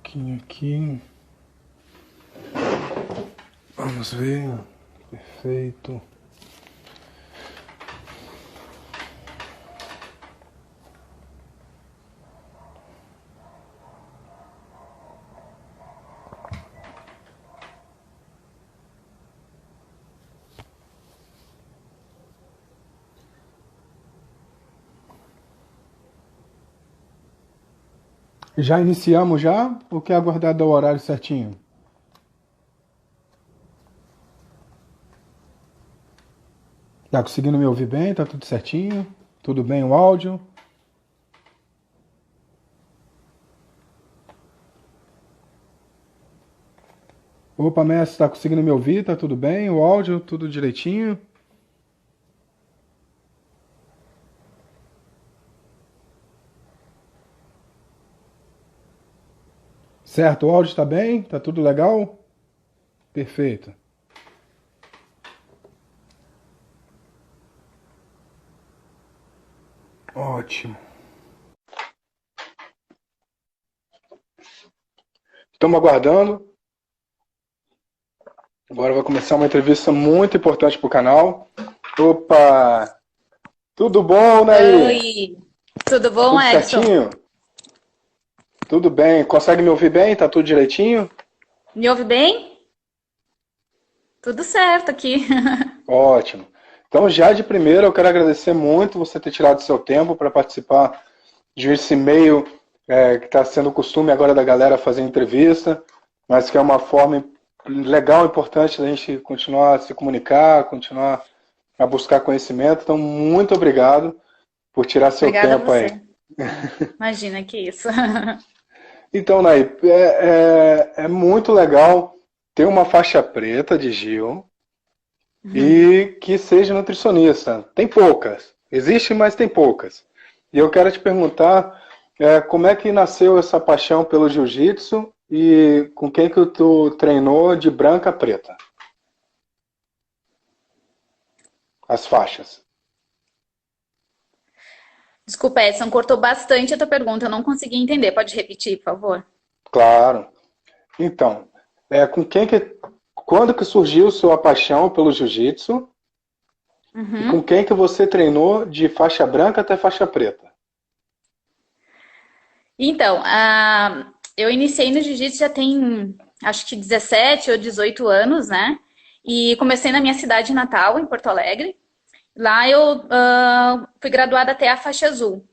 pouquinho aqui. Vamos ver. Perfeito. Já iniciamos já? Ou quer aguardar dar o horário certinho? Tá conseguindo me ouvir bem? Tá tudo certinho? Tudo bem o áudio? Opa, mestre, tá conseguindo me ouvir? Tá tudo bem? O áudio, tudo direitinho? Certo, o áudio tá bem? Tá tudo legal? Perfeito. Ótimo. Estamos aguardando. Agora vai começar uma entrevista muito importante para o canal. Opa! Tudo bom, Nair? Oi, tudo bom, Tudo Edson? certinho? Tudo bem. Consegue me ouvir bem? Tá tudo direitinho? Me ouve bem? Tudo certo aqui. Ótimo. Então, já de primeira, eu quero agradecer muito você ter tirado seu tempo para participar de esse meio que está sendo o costume agora da galera fazer entrevista, mas que é uma forma legal, importante da gente continuar a se comunicar, continuar a buscar conhecimento. Então, muito obrigado por tirar seu Obrigada a tempo aí. você. Imagina que isso. Então, Nay, é muito legal ter uma faixa preta de Gil e que seja nutricionista. Tem poucas. Existe, mas tem poucas. E eu quero te perguntar como é que nasceu essa paixão pelo jiu-jitsu e com quem que tu treinou de branca a preta? As faixas. Desculpa, Edson, cortou bastante a tua pergunta, eu não consegui entender. Pode repetir, por favor? Claro. Então, com quem que, quando que surgiu sua paixão pelo jiu-jitsu e com Uhum. quem que você treinou de faixa branca até faixa preta? Então, eu iniciei no jiu-jitsu já tem, acho que 17 ou 18 anos, né? E comecei na minha cidade natal, em Porto Alegre. Lá eu fui graduada até a faixa azul.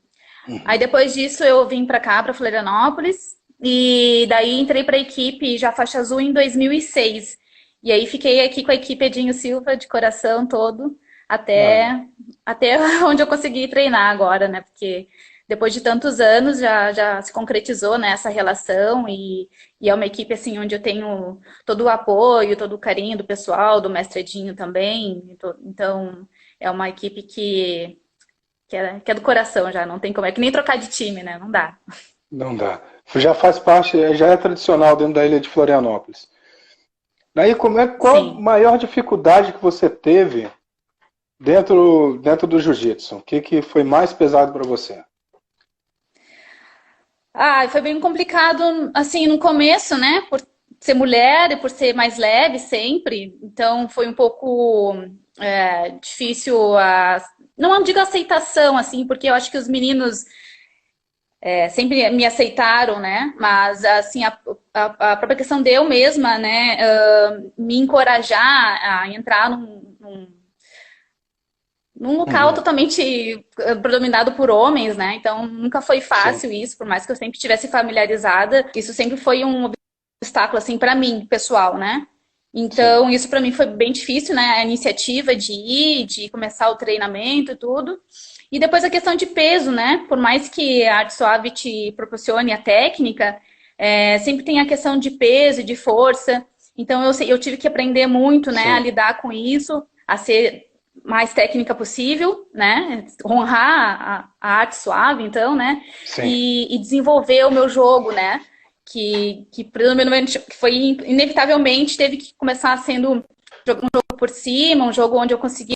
Aí Uhum. depois disso eu vim para cá, para Florianópolis, e daí entrei para a equipe já faixa azul em 2006. E aí fiquei aqui com a equipe Edinho Silva de coração todo Olha, até onde eu consegui treinar agora, né? Porque depois de tantos anos já se concretizou, né, essa relação e é uma equipe assim onde eu tenho todo o apoio, todo o carinho do pessoal, do mestre Edinho também. Então é uma equipe que é do coração já, não tem como. É que nem trocar de time, né? Não dá. não dá. Já faz parte, já é tradicional dentro da ilha de Florianópolis. Daí, qual a Sim. maior dificuldade que você teve dentro do jiu-jitsu? O que foi mais pesado para você? Ah, foi bem complicado, assim, no começo, né? Por ser mulher e por ser mais leve sempre. Então, foi um pouco difícil não digo aceitação, assim, porque eu acho que os meninos sempre me aceitaram, né? Mas, assim, a própria questão de eu mesma, né? Me encorajar a entrar num local Uhum. totalmente predominado por homens, né? Então nunca foi Sim, fácil isso, por mais que eu sempre tivesse familiarizada, isso sempre foi um obstáculo assim para mim, pessoal, né? sim, Então isso para mim foi bem difícil, né? A iniciativa de ir, de começar o treinamento e tudo. E depois a questão de peso, né? Por mais que a arte suave te proporcione a técnica, sempre tem a questão de peso e de força. Então eu tive que aprender muito, né, a sim, lidar com isso, a ser mais técnica possível, né? Honrar a arte suave, então, né? sim. E desenvolver o meu jogo, né? Que predominantemente, que foi inevitavelmente teve que começar sendo um jogo por cima, um jogo onde eu consegui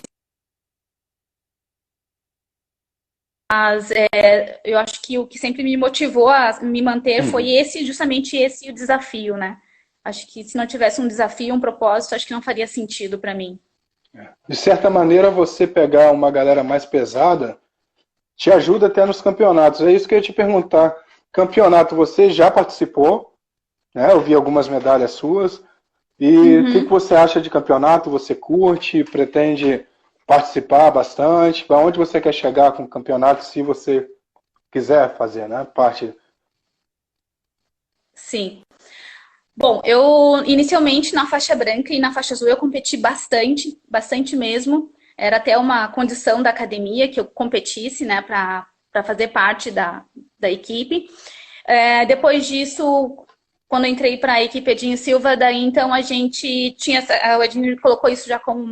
eu acho que o que sempre me motivou a me manter foi Uhum. justamente esse o desafio, né? Acho que se não tivesse um desafio, um propósito, acho que não faria sentido para mim. De certa maneira, você pegar uma galera mais pesada te ajuda até nos campeonatos. É isso que eu ia te perguntar. Campeonato, você já participou, né? Eu vi algumas medalhas suas. E o que Uhum. você acha de campeonato? Você curte? Pretende participar bastante? Para onde você quer chegar com o campeonato, se você quiser fazer, né? Parte. Sim. Bom, eu inicialmente na faixa branca e na faixa azul eu competi bastante, bastante mesmo. Era até uma condição da academia que eu competisse, né, para fazer parte da equipe. Depois disso, quando eu entrei para a equipe Edinho Silva, daí então a gente tinha, o Edinho colocou isso já como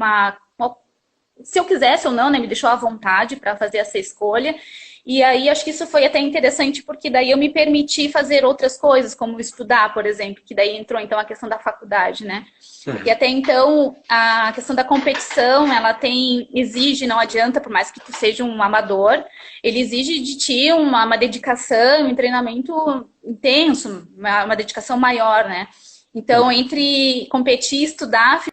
se eu quisesse ou não, né, me deixou à vontade para fazer essa escolha. E aí acho que isso foi até interessante porque daí eu me permiti fazer outras coisas, como estudar, por exemplo, que daí entrou então a questão da faculdade, né? Porque até então a questão da competição, ela exige, não adianta, por mais que tu seja um amador, ele exige de ti uma dedicação, um treinamento intenso, uma dedicação maior, né? Então, Uhum. entre competir e estudar,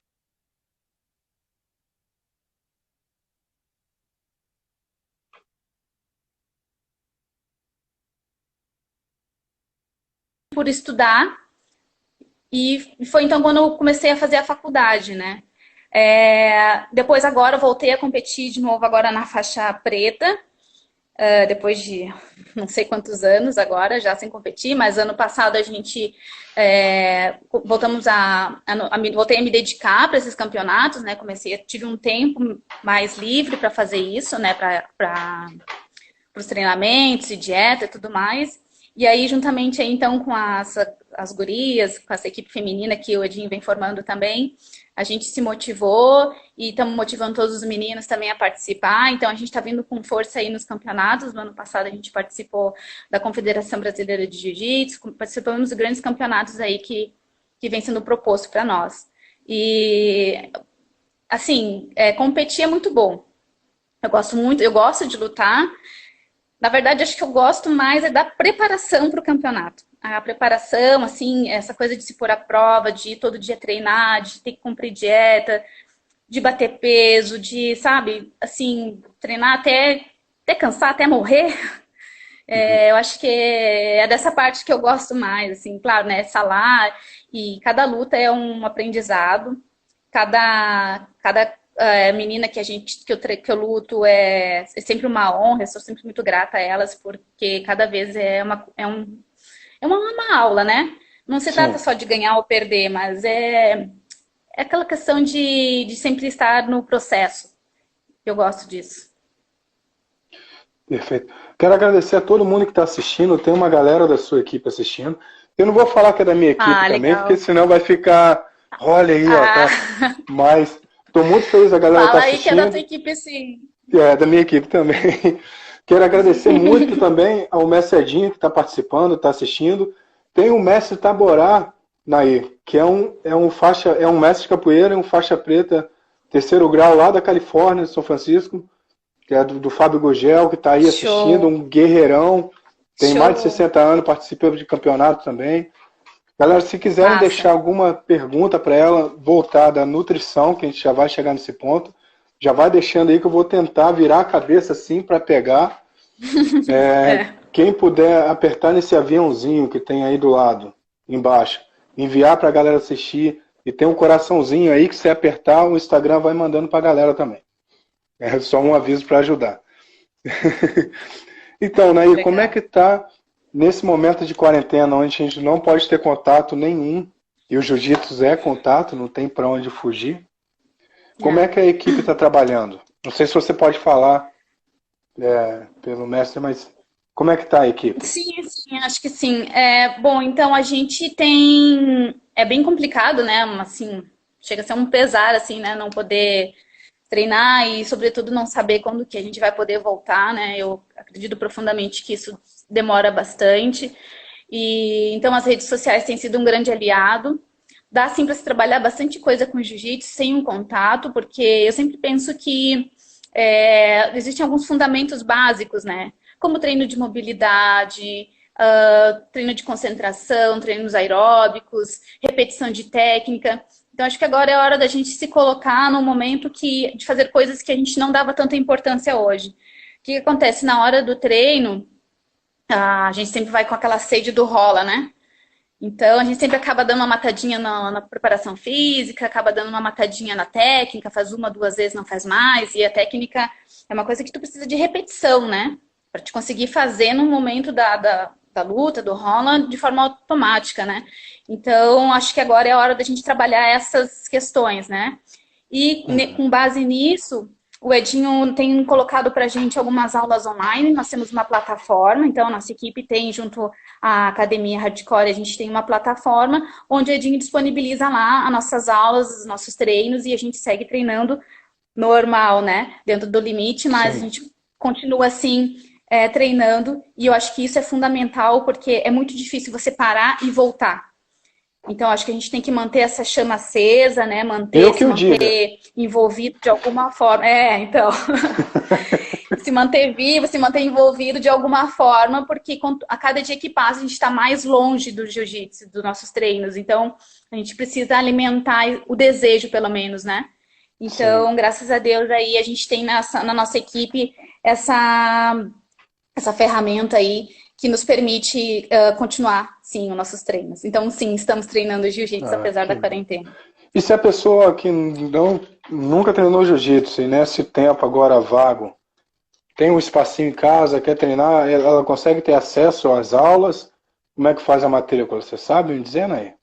por estudar. E foi então quando eu comecei a fazer a faculdade, né? Depois agora eu voltei a competir de novo agora na faixa preta, depois de não sei quantos anos agora já sem competir, mas ano passado a gente voltamos voltei a me dedicar para esses campeonatos, né? Tive um tempo mais livre para fazer isso, né? Para os treinamentos e dieta e tudo mais. E aí, juntamente aí, então, com as gurias, com essa equipe feminina que o Edinho vem formando também, a gente se motivou e estamos motivando todos os meninos também a participar. Então, a gente está vindo com força aí nos campeonatos. No ano passado, a gente participou da Confederação Brasileira de Jiu-Jitsu, participamos dos grandes campeonatos aí que vem sendo proposto para nós. E, assim, competir é muito bom. Eu gosto de lutar. Na verdade, acho que eu gosto mais da preparação para o campeonato. A preparação, assim, essa coisa de se pôr à prova, de ir todo dia treinar, de ter que cumprir dieta, de bater peso, de, sabe, assim, treinar até cansar, até morrer. Uhum. Eu acho que é dessa parte que eu gosto mais, assim, claro, né, salário, e cada luta é um aprendizado, cada menina que eu luto é sempre uma honra, eu sou sempre muito grata a elas, porque cada vez é uma aula, né? Não se trata Sim, só de ganhar ou perder, mas é aquela questão de sempre estar no processo. Eu gosto disso. perfeito. Quero agradecer a todo mundo que está assistindo. Tem uma galera da sua equipe assistindo. Eu não vou falar que é da minha equipe Ah, também, porque legal. senão vai ficar. Olha aí, ó, Ah, tá. Mas estou muito feliz, a galera está fala aí que é da tua assistindo. equipe, sim. É, da minha equipe também. Quero agradecer muito também ao mestre Edinho, que está participando, está assistindo. Tem o mestre Taborá, Nair, que é um mestre de capoeira e um faixa preta, terceiro grau lá da Califórnia, de São Francisco, que é do Fábio Gugel, que está aí assistindo, Show, um guerreirão, tem mais de show, 60 anos, participa de campeonato também. Galera, se quiserem deixar massa. alguma pergunta para ela voltada à nutrição, que a gente já vai chegar nesse ponto, já vai deixando aí que eu vou tentar virar a cabeça assim para pegar. É. Quem puder apertar nesse aviãozinho que tem aí do lado, embaixo, enviar para a galera assistir, e tem um coraçãozinho aí que se apertar, o Instagram vai mandando para a galera também. É só um aviso para ajudar. Então, Nair, como é Legal. que tá nesse momento de quarentena, onde a gente não pode ter contato nenhum, e o jiu-jitsu é contato, não tem para onde fugir? Como é É. que a equipe está trabalhando? Não sei se você pode falar pelo mestre, mas como é que está a equipe? Sim, sim, acho que sim. Bom, então a gente tem. É bem complicado, né? Assim, chega a ser um pesar, assim, né? Não poder treinar e, sobretudo, não saber quando que a gente vai poder voltar, né? Eu acredito profundamente que isso demora bastante. E então as redes sociais têm sido um grande aliado. Dá sim para se trabalhar bastante coisa com jiu-jitsu sem um contato, porque eu sempre penso que existem alguns fundamentos básicos, né? Como treino de mobilidade, treino de concentração, treinos aeróbicos, repetição de técnica. Então, acho que agora é hora da gente se colocar no momento de fazer coisas que a gente não dava tanta importância hoje. O que acontece na hora do treino? A gente sempre vai com aquela sede do rola, né? Então, a gente sempre acaba dando uma matadinha na preparação física, acaba dando uma matadinha na técnica, faz uma, duas vezes, não faz mais. E a técnica é uma coisa que tu precisa de repetição, né? Para te conseguir fazer no momento da luta, do rola, de forma automática, né? Então, acho que agora é a hora da gente trabalhar essas questões, né? E com base nisso, o Edinho tem colocado para a gente algumas aulas online. Nós temos uma plataforma, então a nossa equipe tem, junto à Academia Hardcore, a gente tem uma plataforma onde o Edinho disponibiliza lá as nossas aulas, os nossos treinos, e a gente segue treinando normal, né? Dentro do limite, mas Sim. A gente continua assim, treinando, e eu acho que isso é fundamental, porque é muito difícil você parar e voltar. Então, acho que a gente tem que manter essa chama acesa, né? Manter envolvido de alguma forma. Então. Se manter vivo, se manter envolvido de alguma forma, porque a cada dia que passa a gente está mais longe do jiu-jitsu, dos nossos treinos. Então, a gente precisa alimentar o desejo, pelo menos, né? Então, Sim. Graças a Deus, aí a gente tem na nossa equipe essa ferramenta aí que nos permite continuar, sim, os nossos treinos. Então, sim, estamos treinando jiu-jitsu, apesar da quarentena. E se a pessoa que nunca treinou jiu-jitsu e nesse tempo agora vago, tem um espacinho em casa, quer treinar, ela consegue ter acesso às aulas? Como é que faz a matrícula? Você sabe me dizer, Nay?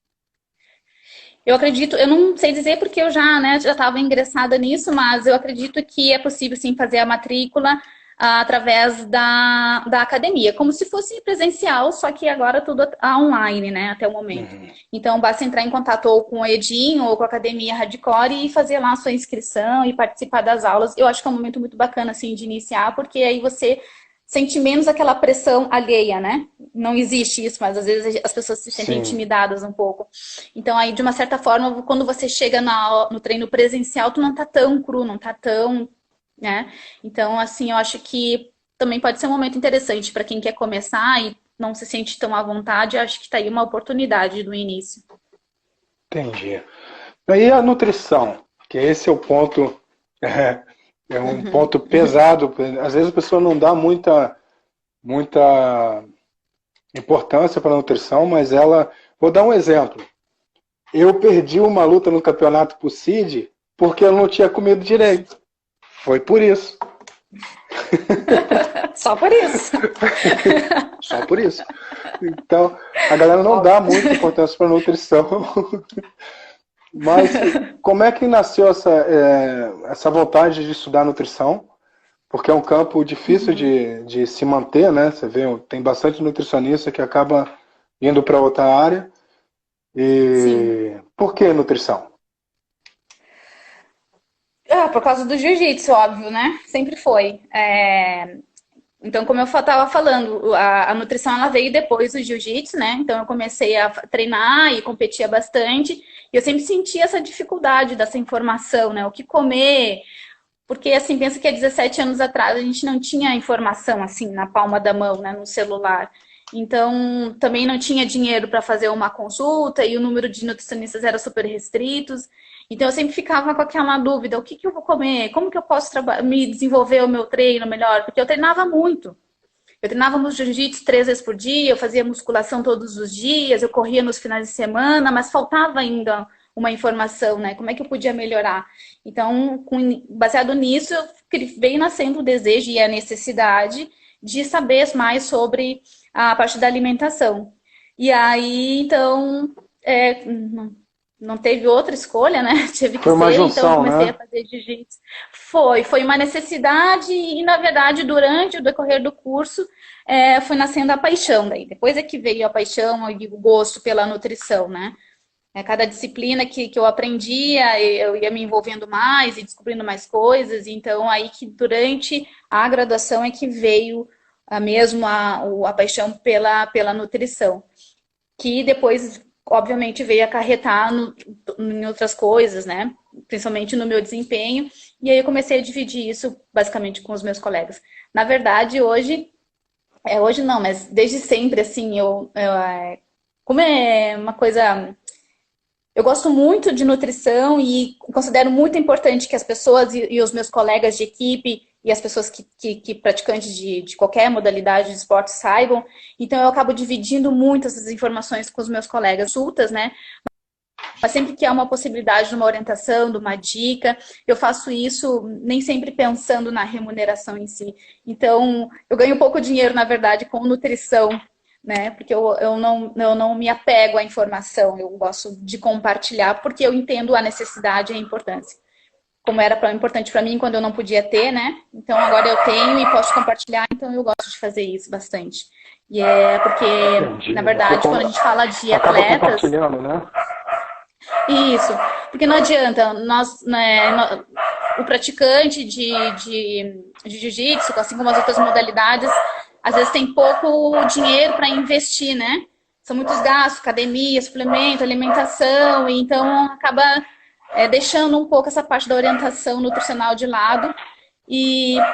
Eu acredito, eu não sei dizer porque eu já estava ingressada nisso, mas eu acredito que é possível, sim, fazer a matrícula através da academia, como se fosse presencial, só que agora tudo online, né, até o momento. Então, basta entrar em contato ou com o Edinho ou com a Academia Hardcore e fazer lá a sua inscrição e participar das aulas. Eu acho que é um momento muito bacana, assim, de iniciar, porque aí você sente menos aquela pressão alheia, né? Não existe isso, mas às vezes as pessoas se sentem intimidadas um pouco. Então, aí, de uma certa forma, quando você chega no treino presencial, tu não tá tão cru, não tá tão... né? Então, assim, eu acho que também pode ser um momento interessante para quem quer começar e não se sente tão à vontade. Acho que está aí uma oportunidade no início. Entendi. E a nutrição, que esse é o ponto, ponto pesado. Às vezes a pessoa não dá muita importância para a nutrição, mas vou dar um exemplo. Eu perdi uma luta no campeonato pro CID porque eu não tinha comido direito. Foi por isso. Só por isso. Só por isso. Então, a galera não dá muita importância para a nutrição. Mas como é que nasceu essa vontade de estudar nutrição? Porque é um campo difícil de se manter, né? Você vê, tem bastante nutricionista que acaba indo para outra área. E por que nutrição? Por causa do jiu-jitsu, óbvio, né? Sempre foi. Então, como eu estava falando, a nutrição ela veio depois do jiu-jitsu, né? Então, eu comecei a treinar e competia bastante. E eu sempre sentia essa dificuldade dessa informação, né? O que comer. Porque, assim, pensa que há 17 anos atrás a gente não tinha informação, assim, na palma da mão, né? No celular. Então, também não tinha dinheiro para fazer uma consulta e o número de nutricionistas era super restritos. Então, eu sempre ficava com aquela dúvida, o que eu vou comer? Como que eu posso me desenvolver o meu treino melhor? Porque eu treinava muito. Eu treinava no jiu-jitsu 3 vezes por dia, eu fazia musculação todos os dias, eu corria nos finais de semana, mas faltava ainda uma informação, né? Como é que eu podia melhorar? Então, baseado nisso, veio nascendo o desejo e a necessidade de saber mais sobre a parte da alimentação. E aí, então, não teve outra escolha, né? Tive que uma ser, junção, então eu comecei a né? fazer jiu-jitsu. Foi uma necessidade e, na verdade, durante o decorrer do curso, foi nascendo a paixão daí. Depois é que veio a paixão e o gosto pela nutrição, né? Cada disciplina que eu aprendia, eu ia me envolvendo mais e descobrindo mais coisas. Então, aí que durante a graduação é que veio mesmo a paixão pela nutrição. Que depois, obviamente, veio acarretar em outras coisas, né? Principalmente no meu desempenho. E aí eu comecei a dividir isso basicamente com os meus colegas. Na verdade, hoje não, mas desde sempre, assim, como é uma coisa. Eu gosto muito de nutrição e considero muito importante que as pessoas e os meus colegas de equipe e as pessoas que praticantes de qualquer modalidade de esporte saibam. Então, eu acabo dividindo muito essas informações com os meus colegas, consultas, né? Mas sempre que há uma possibilidade de uma orientação, de uma dica, eu faço isso nem sempre pensando na remuneração em si. Então, eu ganho pouco dinheiro, na verdade, com nutrição, né? Porque eu não me apego à informação, eu gosto de compartilhar, porque eu entendo a necessidade e a importância. Como era importante para mim quando eu não podia ter, né? Então, agora eu tenho e posso compartilhar, então eu gosto de fazer isso bastante. E é porque, Entendi. na verdade, quando a gente fala de Acaba atletas. compartilhando, né? Isso, porque não adianta, o praticante de jiu-jitsu, assim como as outras modalidades, às vezes tem pouco dinheiro para investir, né? São muitos gastos, academia, suplemento, alimentação, e então acaba deixando um pouco essa parte da orientação nutricional de lado.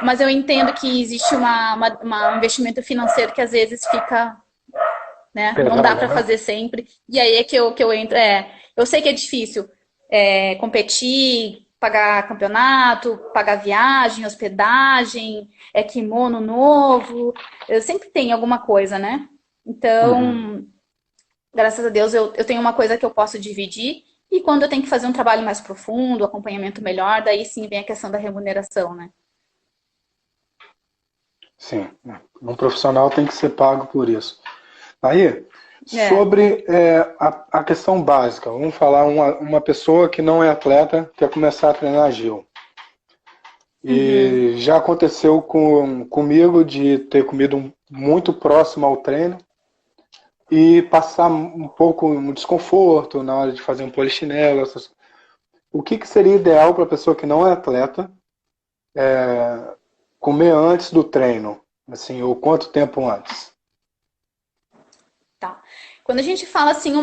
Mas eu entendo que existe um investimento financeiro que às vezes fica, né? Não dá para fazer sempre. E aí é que eu entro. Eu sei que é difícil competir, pagar campeonato, pagar viagem, hospedagem, kimono novo. Eu sempre tem alguma coisa, né? Então, graças a Deus, eu tenho uma coisa que eu posso dividir. E quando eu tenho que fazer um trabalho mais profundo, acompanhamento melhor, daí sim vem a questão da remuneração, né? Sim, um profissional tem que ser pago por isso. Aí, sobre a questão básica, vamos falar uma pessoa que não é atleta, quer começar a treinar Gil. E já aconteceu comigo de ter comido muito próximo ao treino e passar um pouco um desconforto na hora de fazer um polichinelo. O que seria ideal para a pessoa que não é atleta comer antes do treino? Assim, ou quanto tempo antes? Tá. Quando a gente fala assim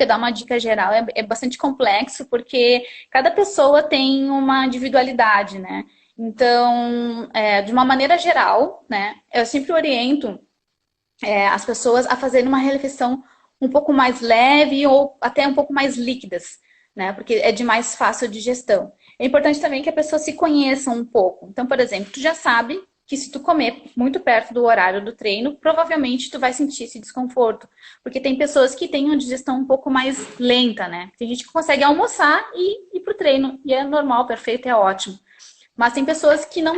dar uma dica geral, é bastante complexo, porque cada pessoa tem uma individualidade, né? Então, de uma maneira geral, né, eu sempre oriento as pessoas a fazerem uma refeição um pouco mais leve ou até um pouco mais líquidas, né? Porque é de mais fácil digestão. É importante também que a pessoa se conheça um pouco. Então, por exemplo, tu já sabe que se tu comer muito perto do horário do treino, provavelmente tu vai sentir esse desconforto. Porque tem pessoas que têm uma digestão um pouco mais lenta, né? Tem gente que consegue almoçar e ir pro treino. E é normal, perfeito, é ótimo. Mas tem pessoas que não.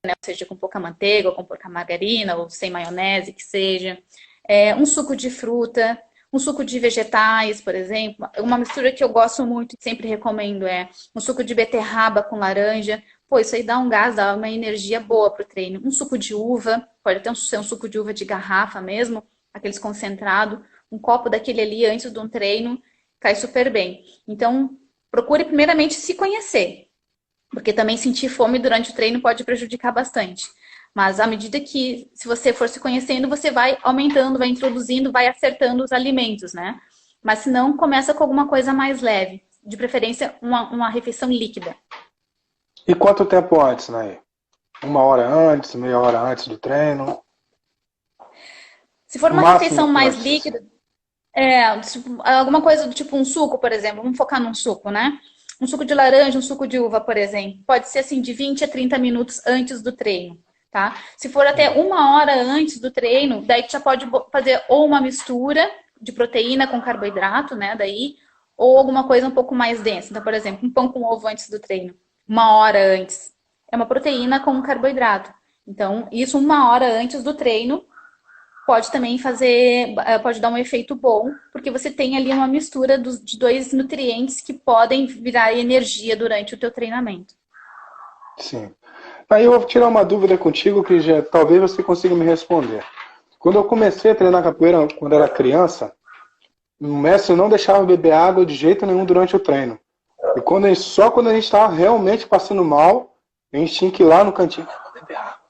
Né? Ou seja, com pouca manteiga, ou com pouca margarina, ou sem maionese, que seja. Um suco de fruta, um suco de vegetais, por exemplo. Uma mistura que eu gosto muito e sempre recomendo é um suco de beterraba com laranja. Pô, isso aí dá um gás, dá uma energia boa pro treino. Um suco de uva, pode até ser um suco de uva de garrafa mesmo, aqueles concentrado. Um copo daquele ali antes de um treino, cai super bem. Então, procure primeiramente se conhecer. Porque também sentir fome durante o treino pode prejudicar bastante. Mas à medida que, se você for se conhecendo, você vai aumentando, vai introduzindo, vai acertando os alimentos, né? Mas se não, começa com alguma coisa mais leve. De preferência, uma refeição líquida. E quanto tempo antes, Nair? 1 hora antes, meia hora antes do treino? Se for uma refeição mais líquida, alguma coisa do tipo um suco, por exemplo. Vamos focar num suco, né? Um suco de laranja, um suco de uva, por exemplo. Pode ser assim de 20 a 30 minutos antes do treino, tá? Se for até 1 hora antes do treino, daí tu já pode fazer ou uma mistura de proteína com carboidrato, né? Daí, ou alguma coisa um pouco mais densa. Então, por exemplo, um pão com ovo antes do treino. 1 hora antes. É uma proteína com carboidrato. Então, isso 1 hora antes do treino pode também pode dar um efeito bom, porque você tem ali uma mistura de 2 nutrientes que podem virar energia durante o teu treinamento. Sim. Aí eu vou tirar uma dúvida contigo que talvez você consiga me responder. Quando eu comecei a treinar capoeira, quando era criança, o mestre não deixava beber água de jeito nenhum durante o treino. E só quando a gente está realmente passando mal, a gente tinha que ir lá no cantinho, vou beber água.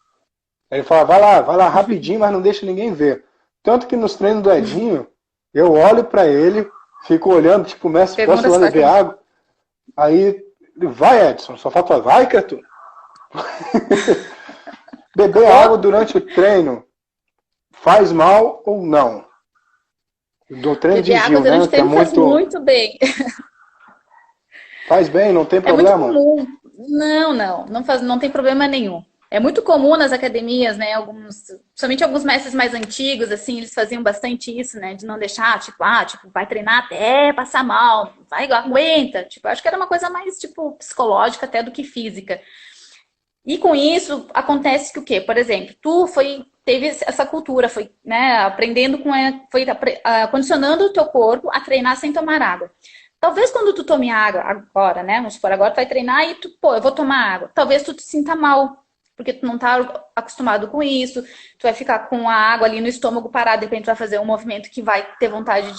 Aí ele fala, vai lá rapidinho, mas não deixa ninguém ver. Tanto que nos treinos do Edinho, eu olho pra ele, fico olhando, tipo, mestre, posso ir lá beber água? Aí, ele, vai, Edson, só falta, vai, criatura. Beber água durante o treino faz mal ou não? Do treino Beber de água Gil, durante né? o treino faz muito bem. Faz bem, não tem É muito problema. comum. Não tem problema nenhum. É muito comum nas academias, né? Somente alguns mestres mais antigos, assim, eles faziam bastante isso, né? De não deixar, tipo, vai treinar até passar mal, vai, aguenta. Tipo, acho que era uma coisa mais, tipo, psicológica até do que física. E com isso, acontece que o quê? Por exemplo, teve essa cultura, foi, né, aprendendo condicionando o teu corpo a treinar sem tomar água. Talvez quando tu tome água agora, né? Vamos supor, agora tu vai treinar e eu vou tomar água. Talvez tu te sinta mal, porque tu não tá acostumado com isso, tu vai ficar com a água ali no estômago parado, de repente tu vai fazer um movimento que vai ter vontade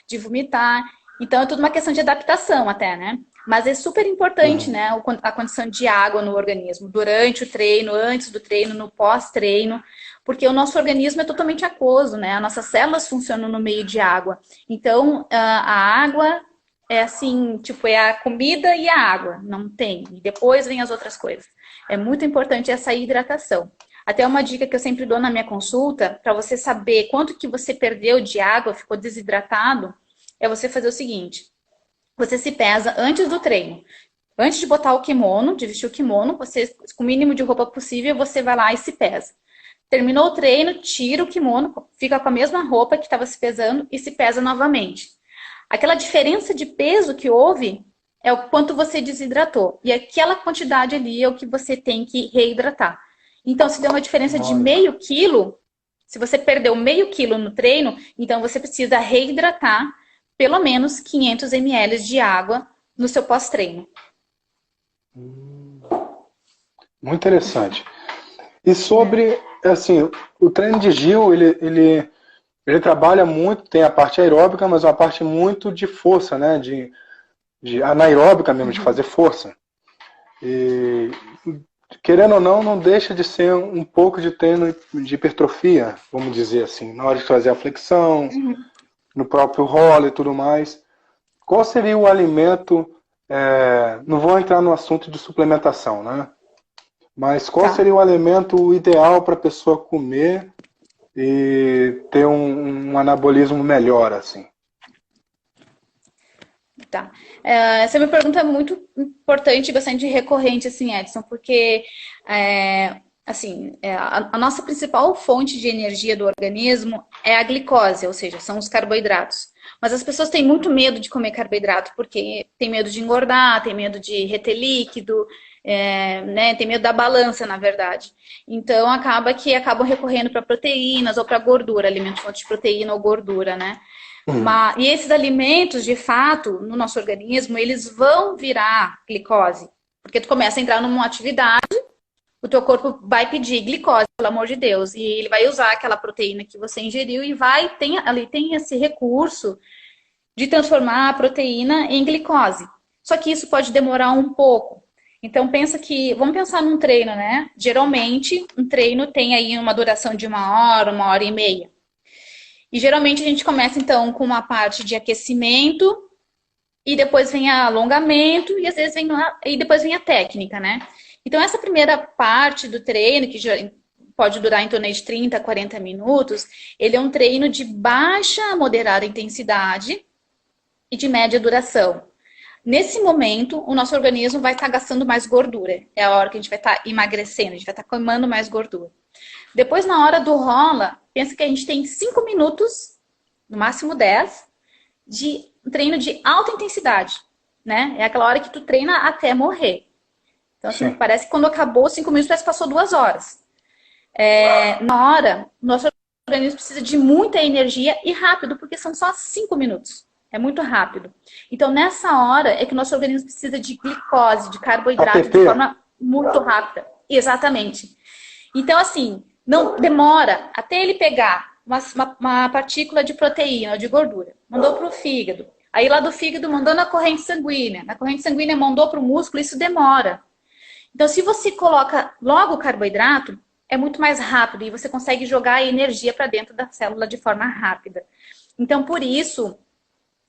de vomitar. Então é tudo uma questão de adaptação até, né? Mas é super importante, né, a condição de água no organismo, durante o treino, antes do treino, no pós-treino, porque o nosso organismo é totalmente aquoso, né? As nossas células funcionam no meio de água. Então, a água é assim, tipo, é a comida e a água, não tem. E depois vem as outras coisas. É muito importante essa hidratação. Até uma dica que eu sempre dou na minha consulta, para você saber quanto que você perdeu de água, ficou desidratado, é você fazer o seguinte: você se pesa antes do treino. Antes de botar o kimono, de vestir o kimono, você, com o mínimo de roupa possível, você vai lá e se pesa. Terminou o treino, tira o kimono, fica com a mesma roupa que estava se pesando e se pesa novamente. Aquela diferença de peso que houve é o quanto você desidratou. E aquela quantidade ali é o que você tem que reidratar. Então, se deu uma diferença de meio quilo, se você perdeu meio quilo no treino, então você precisa reidratar pelo menos 500 ml de água no seu pós-treino. Muito interessante. E sobre, assim, o treino de Gil, ele trabalha muito, tem a parte aeróbica, mas uma parte muito de força, né? De anaeróbica mesmo, de fazer força. E, querendo ou não, não deixa de ser um pouco de treino de hipertrofia, vamos dizer assim, na hora de fazer a flexão, no próprio roller e tudo mais. Qual seria o alimento, não vou entrar no assunto de suplementação, né? Mas qual seria o alimento ideal para a pessoa comer e ter um anabolismo melhor, assim? Tá. Essa é uma pergunta muito importante e bastante recorrente, assim, Edson, porque a nossa principal fonte de energia do organismo é a glicose, ou seja, são os carboidratos. Mas as pessoas têm muito medo de comer carboidrato porque tem medo de engordar, tem medo de reter líquido, né, tem medo da balança, na verdade. Então acabam recorrendo para proteínas ou para gordura, alimentos fonte de proteína ou gordura, né? E esses alimentos, de fato, no nosso organismo, eles vão virar glicose. Porque tu começa a entrar numa atividade, o teu corpo vai pedir glicose, pelo amor de Deus, e ele vai usar aquela proteína que você ingeriu e ali tem esse recurso de transformar a proteína em glicose. Só que isso pode demorar um pouco. Então vamos pensar num treino, né? Geralmente, um treino tem aí uma duração de 1 hora e meia. E geralmente a gente começa então com uma parte de aquecimento e depois vem alongamento e às vezes depois vem a técnica, né? Então essa primeira parte do treino, que pode durar em torno de 30 a 40 minutos, ele é um treino de baixa a moderada intensidade e de média duração. Nesse momento, o nosso organismo vai estar gastando mais gordura. É a hora que a gente vai estar emagrecendo, a gente vai estar queimando mais gordura. Depois, na hora do rola, pensa que a gente tem 5 minutos, no máximo 10, de treino de alta intensidade, né? É aquela hora que tu treina até morrer. Então, assim, parece que quando acabou 5 minutos, parece que passou 2 horas. Na hora, o nosso organismo precisa de muita energia e rápido, porque são só 5 minutos. É muito rápido. Então, nessa hora, é que o nosso organismo precisa de glicose, de carboidrato, de forma muito rápida. Exatamente. Então, assim, não demora até ele pegar uma partícula de proteína ou de gordura, mandou para o fígado, Aí lá do fígado mandou na corrente sanguínea. Na corrente sanguínea mandou para o músculo, isso demora. Então, se você coloca logo o carboidrato, é muito mais rápido e você consegue jogar a energia para dentro da célula de forma rápida. Então, por isso,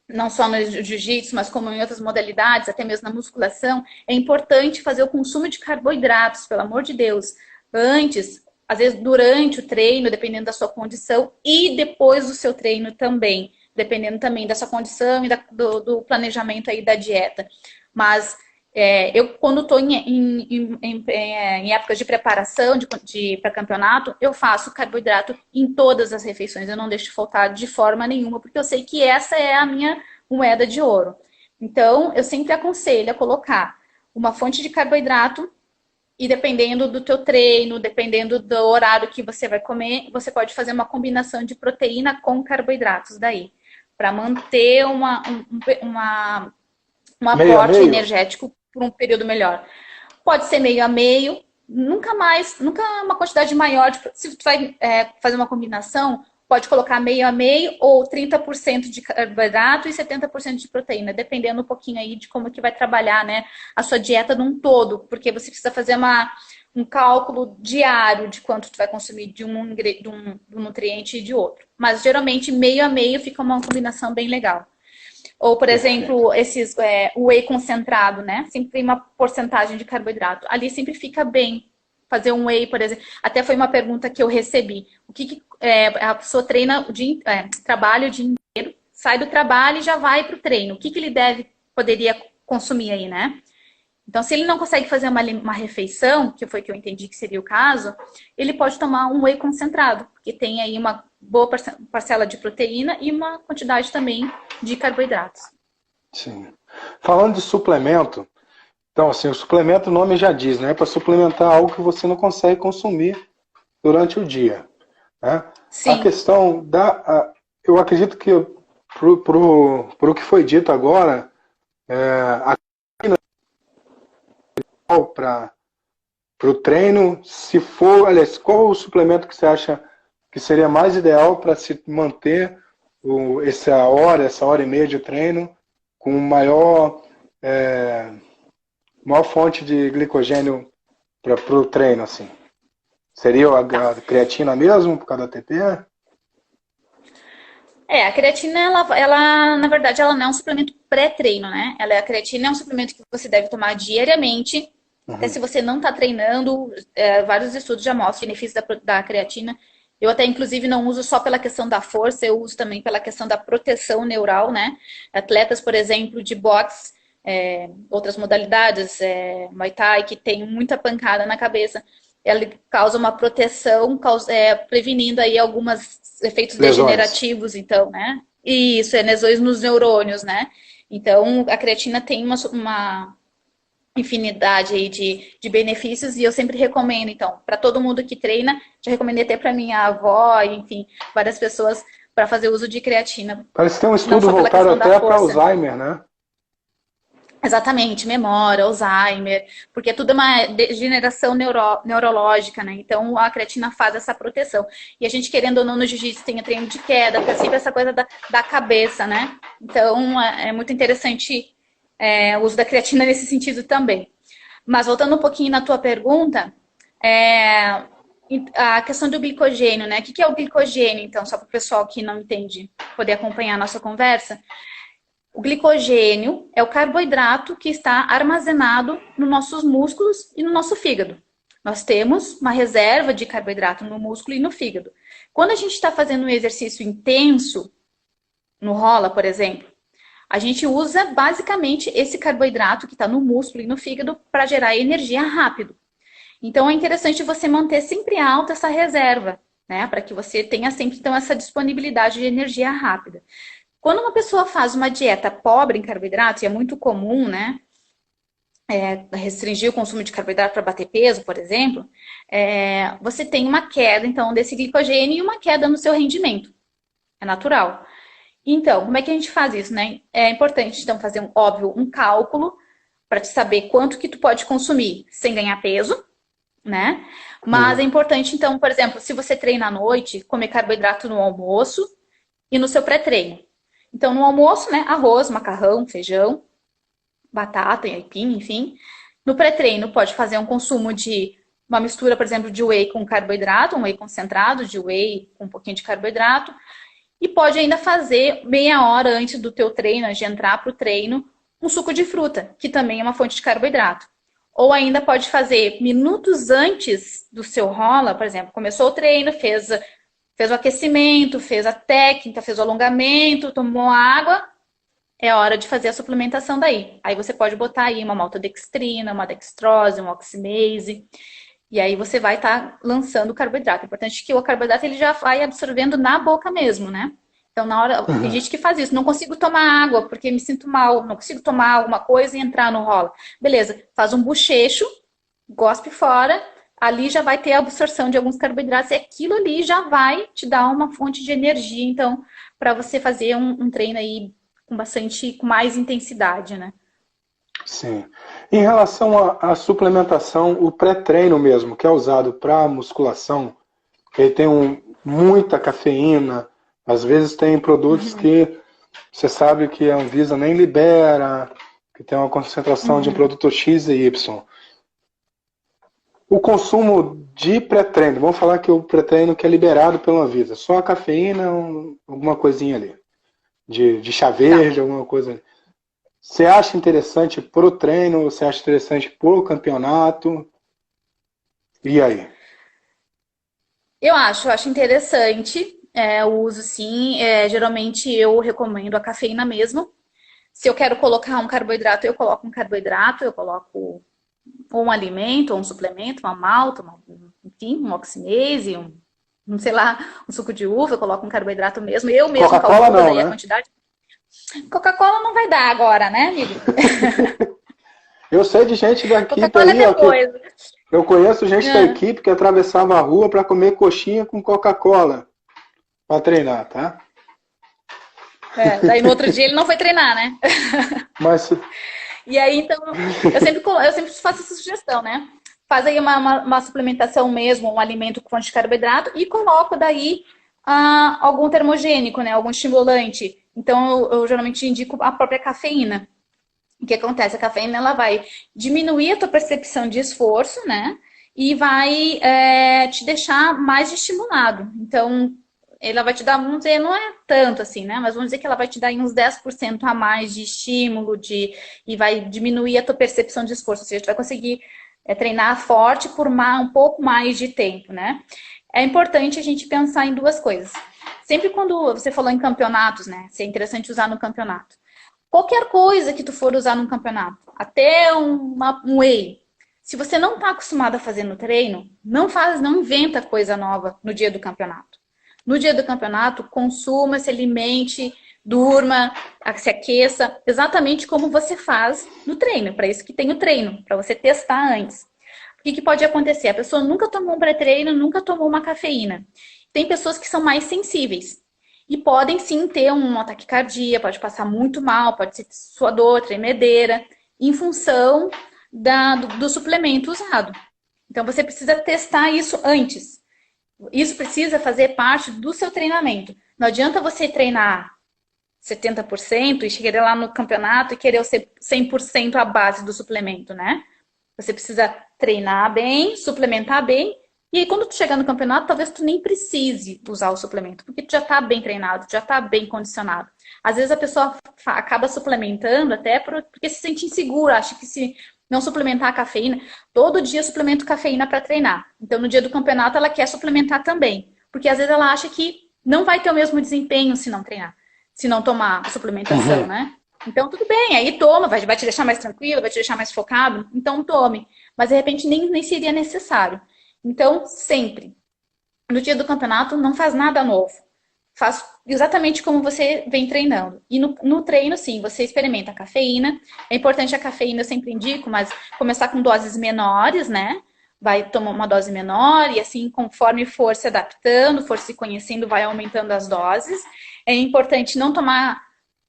não só no jiu-jitsu, mas como em outras modalidades, até mesmo na musculação, é importante fazer o consumo de carboidratos, pelo amor de Deus, antes, às vezes durante o treino, dependendo da sua condição, e depois do seu treino também, dependendo também da sua condição e do planejamento aí da dieta. Mas eu, quando estou em épocas de preparação para campeonato, eu faço carboidrato em todas as refeições. Eu não deixo faltar de forma nenhuma, porque eu sei que essa é a minha moeda de ouro. Então, eu sempre aconselho a colocar uma fonte de carboidrato e dependendo do teu treino, dependendo do horário que você vai comer, você pode fazer uma combinação de proteína com carboidratos daí, para manter um aporte energético por um período melhor. Pode ser meio a meio, nunca uma quantidade maior. Se tu vai fazer uma combinação, pode colocar meio a meio ou 30% de carboidrato e 70% de proteína, dependendo um pouquinho aí de como que vai trabalhar, né, a sua dieta num todo, porque você precisa fazer um cálculo diário de quanto tu vai consumir de um nutriente e de outro. Mas geralmente meio a meio fica uma combinação bem legal. Ou, por exemplo, o whey concentrado, né? Sempre tem uma porcentagem de carboidrato. Ali sempre fica bem fazer um whey, por exemplo. Até foi uma pergunta que eu recebi. A pessoa treina trabalha o dia inteiro, sai do trabalho e já vai para o treino. O que ele poderia consumir aí, né? Então, se ele não consegue fazer uma refeição, que foi que eu entendi que seria o caso, ele pode tomar um whey concentrado, que tem aí uma boa parcela de proteína e uma quantidade também de carboidratos. Sim. Falando de suplemento, então, assim, o suplemento, o nome já diz, né? É para suplementar algo que você não consegue consumir durante o dia. Né? Sim. A questão eu acredito que, pro que foi dito agora, para o treino, se for, aliás, qual o suplemento que você acha que seria mais ideal para se manter essa hora e meia de treino com maior fonte de glicogênio para o treino, assim? Seria a creatina mesmo, por causa da ATP? A creatina, ela, na verdade, ela não é um suplemento pré-treino, né? A creatina é um suplemento que você deve tomar diariamente, até se você não está treinando. Vários estudos já mostram o benefício da creatina. Eu até, inclusive, não uso só pela questão da força, eu uso também pela questão da proteção neural, né? Atletas, por exemplo, de boxe, outras modalidades, Muay Thai, que tem muita pancada na cabeça, ela causa uma proteção, prevenindo aí alguns efeitos degenerativos, então, né? Isso, lesões nos neurônios, né? Então, a creatina tem uma infinidade aí de benefícios e eu sempre recomendo, então, para todo mundo que treina, já recomendei até para minha avó, enfim, várias pessoas para fazer uso de creatina. Parece que tem um estudo voltado até para Alzheimer, né? Exatamente, memória, Alzheimer, porque tudo é uma degeneração neurológica, né? Então a creatina faz essa proteção. E a gente, querendo ou não, no jiu-jitsu tem treino de queda, porque é sempre essa coisa da cabeça, né? Então é muito interessante o uso da creatina nesse sentido também. Mas voltando um pouquinho na tua pergunta, a questão do glicogênio, né? O que é o glicogênio, então, só para o pessoal que não entende poder acompanhar a nossa conversa? O glicogênio é o carboidrato que está armazenado nos nossos músculos e no nosso fígado. Nós temos uma reserva de carboidrato no músculo e no fígado. Quando a gente está fazendo um exercício intenso, no rola, por exemplo, a gente usa basicamente esse carboidrato que está no músculo e no fígado para gerar energia rápido. Então é interessante você manter sempre alta essa reserva, né? Para que você tenha sempre então essa disponibilidade de energia rápida. Quando uma pessoa faz uma dieta pobre em carboidratos, e é muito comum, né? Restringir o consumo de carboidrato para bater peso, por exemplo, você tem uma queda, então, desse glicogênio e uma queda no seu rendimento. É natural. Então, como é que a gente faz isso, né? É importante, então, fazer, um cálculo para te saber quanto que tu pode consumir sem ganhar peso, né? Mas é importante, então, por exemplo, se você treina à noite, comer carboidrato no almoço e no seu pré-treino. Então, no almoço, né, arroz, macarrão, feijão, batata, aipim, enfim. No pré-treino, pode fazer um consumo de uma mistura, por exemplo, de whey com carboidrato, um whey concentrado, de whey com um pouquinho de carboidrato. E pode ainda fazer meia hora antes do teu treino, antes de entrar para o treino, um suco de fruta, que também é uma fonte de carboidrato. Ou ainda pode fazer minutos antes do seu rola, por exemplo, começou o treino, fez o aquecimento, fez a técnica, fez o alongamento, tomou água, é hora de fazer a suplementação daí. Aí você pode botar aí uma maltodextrina, uma dextrose, um oximase, e aí você vai estar lançando o carboidrato. É importante que o carboidrato ele já vai absorvendo na boca mesmo, né? Então, na hora, tem Uhum. gente que faz isso. Não consigo tomar água porque me sinto mal. Não consigo tomar alguma coisa e entrar no rola. Beleza, faz um bochecho, gospe fora. Ali já vai ter a absorção de alguns carboidratos e aquilo ali já vai te dar uma fonte de energia. Então, para você fazer um treino aí com mais intensidade, né? Sim. Em relação à suplementação, o pré-treino mesmo, que é usado para musculação, que ele tem muita cafeína, às vezes tem produtos Uhum, que você sabe que a Anvisa nem libera, que tem uma concentração de uhum. produto X e Y. O consumo de pré-treino, vamos falar que o pré-treino que é liberado pela Anvisa, só a cafeína, alguma coisinha ali, de chá Tá. verde, alguma coisa ali. Você acha interessante pro treino? Você acha interessante pro campeonato? E aí? Eu acho interessante o uso, sim. Geralmente eu recomendo a cafeína mesmo. Se eu quero colocar um carboidrato, eu coloco um carboidrato, eu coloco ou um alimento, ou um suplemento, uma malta, enfim, um oximase, sei lá, um suco de uva, eu coloco um carboidrato mesmo. Eu mesmo Coca-Cola calculo não, daí a né? quantidade. Coca-Cola não vai dar agora, né, amigo? Eu sei de gente da equipe Coca-Cola é aí, ó, que depois. eu conheço gente da É. equipe que atravessava a rua para comer coxinha com Coca-Cola para treinar, tá? Daí no outro dia ele não foi treinar, né? Mas E aí, então, eu sempre faço essa sugestão, né? Faz aí uma suplementação mesmo, um alimento com fonte de carboidrato e coloco daí algum termogênico, né? Algum estimulante. Então, eu geralmente indico a própria cafeína. O que acontece? A cafeína ela vai diminuir a tua percepção de esforço, né? E vai te deixar mais estimulado. Então, ela vai te dar, vamos dizer, não é tanto assim, né? Mas vamos dizer que ela vai te dar aí uns 10% a mais de estímulo, e vai diminuir a tua percepção de esforço. Ou seja, tu vai conseguir treinar forte por um pouco mais de tempo, né? É importante a gente pensar em duas coisas. Sempre quando você falou em campeonatos, né? Se é interessante usar no campeonato. Qualquer coisa que tu for usar num campeonato, até um whey. Se você não está acostumado a fazer no treino, não faz, não inventa coisa nova no dia do campeonato. No dia do campeonato, consuma, se alimente, durma, se aqueça, exatamente como você faz no treino. Para isso que tem o treino, para você testar antes. O que pode acontecer? A pessoa nunca tomou um pré-treino, nunca tomou uma cafeína. Tem pessoas que são mais sensíveis. E podem sim ter um ataque cardíaco, pode passar muito mal, pode ser suador, tremedeira, em função do suplemento usado. Então você precisa testar isso antes. Isso precisa fazer parte do seu treinamento. Não adianta você treinar 70% e chegar lá no campeonato e querer ser 100% a base do suplemento, né? Você precisa treinar bem, suplementar bem, e aí quando tu chegar no campeonato, talvez tu nem precise usar o suplemento, porque tu já tá bem treinado, tu já tá bem condicionado. Às vezes a pessoa acaba suplementando até porque se sente insegura, acha que se não suplementar a cafeína, todo dia eu suplemento cafeína para treinar. Então no dia do campeonato ela quer suplementar também, porque às vezes ela acha que não vai ter o mesmo desempenho se não treinar, se não tomar suplementação, uhum. né? Então, tudo bem, aí toma, vai te deixar mais tranquilo, vai te deixar mais focado, então tome. Mas de repente nem seria necessário. Então, sempre, no dia do campeonato, não faz nada novo. Faz exatamente como você vem treinando. E no treino, sim, você experimenta a cafeína. É importante a cafeína, eu sempre indico, mas começar com doses menores, né? Vai tomar uma dose menor e assim, conforme for se adaptando, for se conhecendo, vai aumentando as doses. É importante não tomar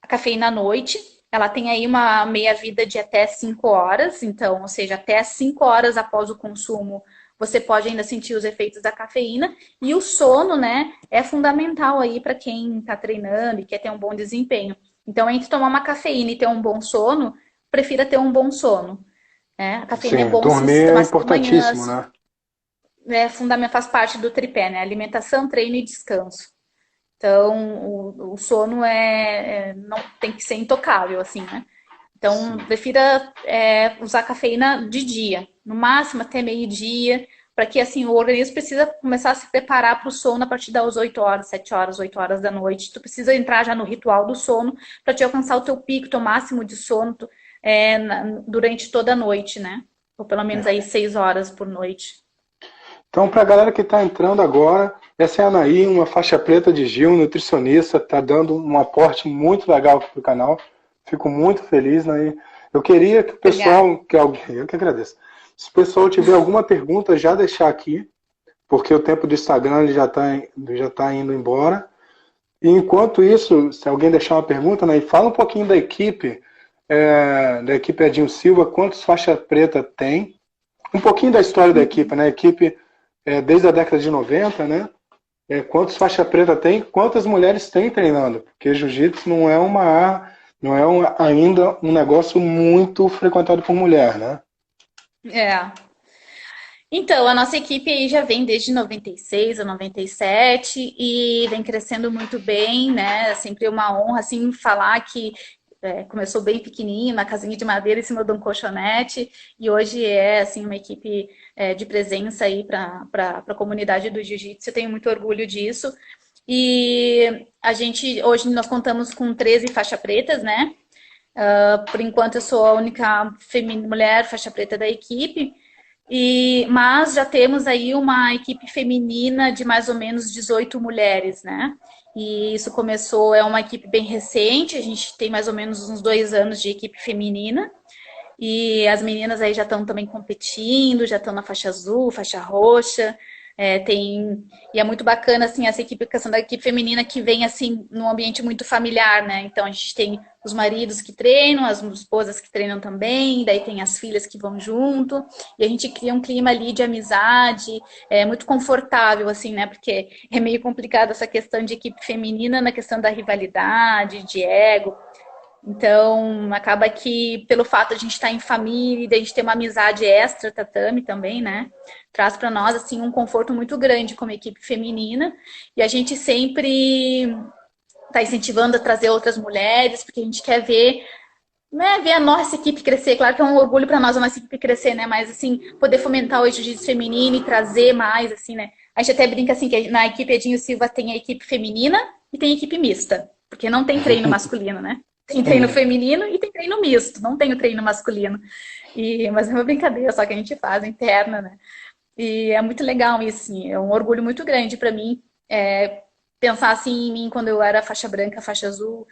a cafeína à noite. Ela tem aí uma meia-vida de até 5 horas, então, ou seja, até 5 horas após o consumo, você pode ainda sentir os efeitos da cafeína. E o sono, né, é fundamental aí para quem está treinando e quer ter um bom desempenho. Então, entre tomar uma cafeína e ter um bom sono, prefira ter um bom sono. Né? A cafeína é Sim, bom se dormir você é tomar de manhã, importantíssimo, né? é fundamental, faz parte do tripé, né? Alimentação, treino e descanso. Então, o sono não tem que ser intocável, assim, né? Então, Sim. prefira usar cafeína de dia, no máximo até meio-dia, para que assim o organismo precisa começar a se preparar para o sono a partir das 8 horas, 7 horas, 8 horas da noite. Tu precisa entrar já no ritual do sono para te alcançar o teu pico, teu máximo de sono durante toda a noite, né? Ou pelo menos aí 6 horas por noite. Então, para a galera que está entrando agora, essa é a Anaí, uma faixa preta de Gil, nutricionista, está dando um aporte muito legal aqui para o canal. Fico muito feliz, Anaí. Eu queria que o Obrigada. pessoal, eu que agradeço. Se o pessoal tiver alguma pergunta, já deixar aqui, porque o tempo do Instagram ele já tá indo embora. E enquanto isso, se alguém deixar uma pergunta, Anaí, fala um pouquinho da equipe Edinho Silva, quantos faixa preta tem? Um pouquinho da história da equipe, né? A equipe desde a década de 90, né? Quantos faixa preta tem? Quantas mulheres tem treinando? Porque jiu-jitsu ainda um negócio muito frequentado por mulher, né? É. Então, a nossa equipe aí já vem desde 96 ou 97 e vem crescendo muito bem, né? É sempre uma honra, assim, falar que começou bem pequenininho, na casinha de madeira em cima de um colchonete e hoje é, assim, uma equipe de presença aí para a comunidade do jiu-jitsu. Eu tenho muito orgulho disso. E hoje nós contamos com 13 faixa pretas, né? Por enquanto eu sou a única mulher faixa preta da equipe. Mas já temos aí uma equipe feminina de mais ou menos 18 mulheres, né? E isso começou, é uma equipe bem recente, a gente tem mais ou menos uns 2 anos de equipe feminina. E as meninas aí já estão também competindo, já estão na faixa azul, faixa roxa. E é muito bacana, assim, essa equipe, a questão da equipe feminina que vem, assim, num ambiente muito familiar, né? Então, a gente tem os maridos que treinam, as esposas que treinam também, daí tem as filhas que vão junto, e a gente cria um clima ali de amizade, muito confortável, assim, né? Porque é meio complicado essa questão de equipe feminina na questão da rivalidade, de ego. Então, acaba que pelo fato de a gente estar em família, de a gente ter uma amizade extra tatame também, né? Traz para nós assim um conforto muito grande como equipe feminina. E a gente sempre está incentivando a trazer outras mulheres, porque a gente quer ver, né, ver a nossa equipe crescer. Claro que é um orgulho para nós a nossa equipe crescer, né? Mas assim, poder fomentar o jiu-jitsu feminino e trazer mais, assim, né? A gente até brinca assim que na equipe Edinho Silva tem a equipe feminina e tem a equipe mista, porque não tem treino masculino, né? Tem treino feminino e tem treino misto, não tem o treino masculino. Mas é uma brincadeira só que a gente faz interna, né? E é muito legal isso, assim, é um orgulho muito grande para mim pensar assim em mim quando eu era faixa branca, faixa azul,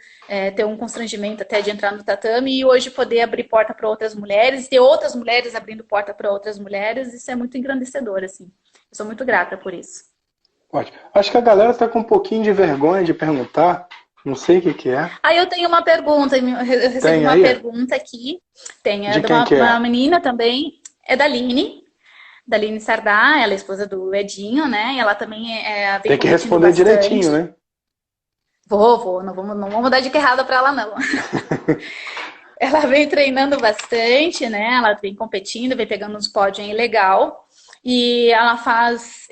ter um constrangimento até de entrar no tatame e hoje poder abrir porta para outras mulheres, ter outras mulheres abrindo porta para outras mulheres, isso é muito engrandecedor, assim. Eu sou muito grata por isso. Ótimo. Acho que a galera está com um pouquinho de vergonha de perguntar. Não sei o que que é. Aí eu tenho uma pergunta, eu recebi Tem uma aí? pergunta aqui, tem De de quem que uma é? menina também, é da Aline Sardá, ela é esposa do Edinho, né? E ela também vem Tem que competindo responder direitinho, bastante. né? Não vamos dar dica errada pra ela, não. Ela vem treinando bastante, né? Ela vem competindo, vem pegando uns pódios aí legal. E ela faz,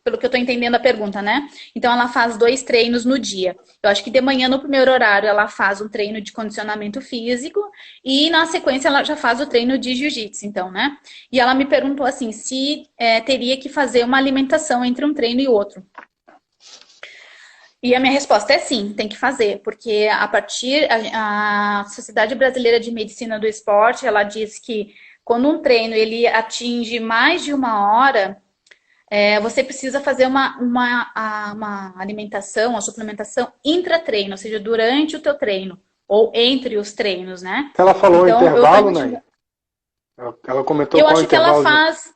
pelo que eu tô entendendo a pergunta, né? Então ela faz 2 treinos no dia. Eu acho que de manhã, no primeiro horário, ela faz um treino de condicionamento físico e na sequência ela já faz o treino de jiu-jitsu, então, né? E ela me perguntou assim, se teria que fazer uma alimentação entre um treino e outro. E a minha resposta é sim, tem que fazer, porque a Sociedade Brasileira de Medicina do Esporte, ela diz que quando um treino ele atinge mais de 1 hora, você precisa fazer uma alimentação, uma suplementação intra-treino, ou seja, durante o teu treino, ou entre os treinos, né? Ela falou Então, eu tô intervalo, né? imaginando. Ela comentou Eu qual o acho que ela intervalo. faz.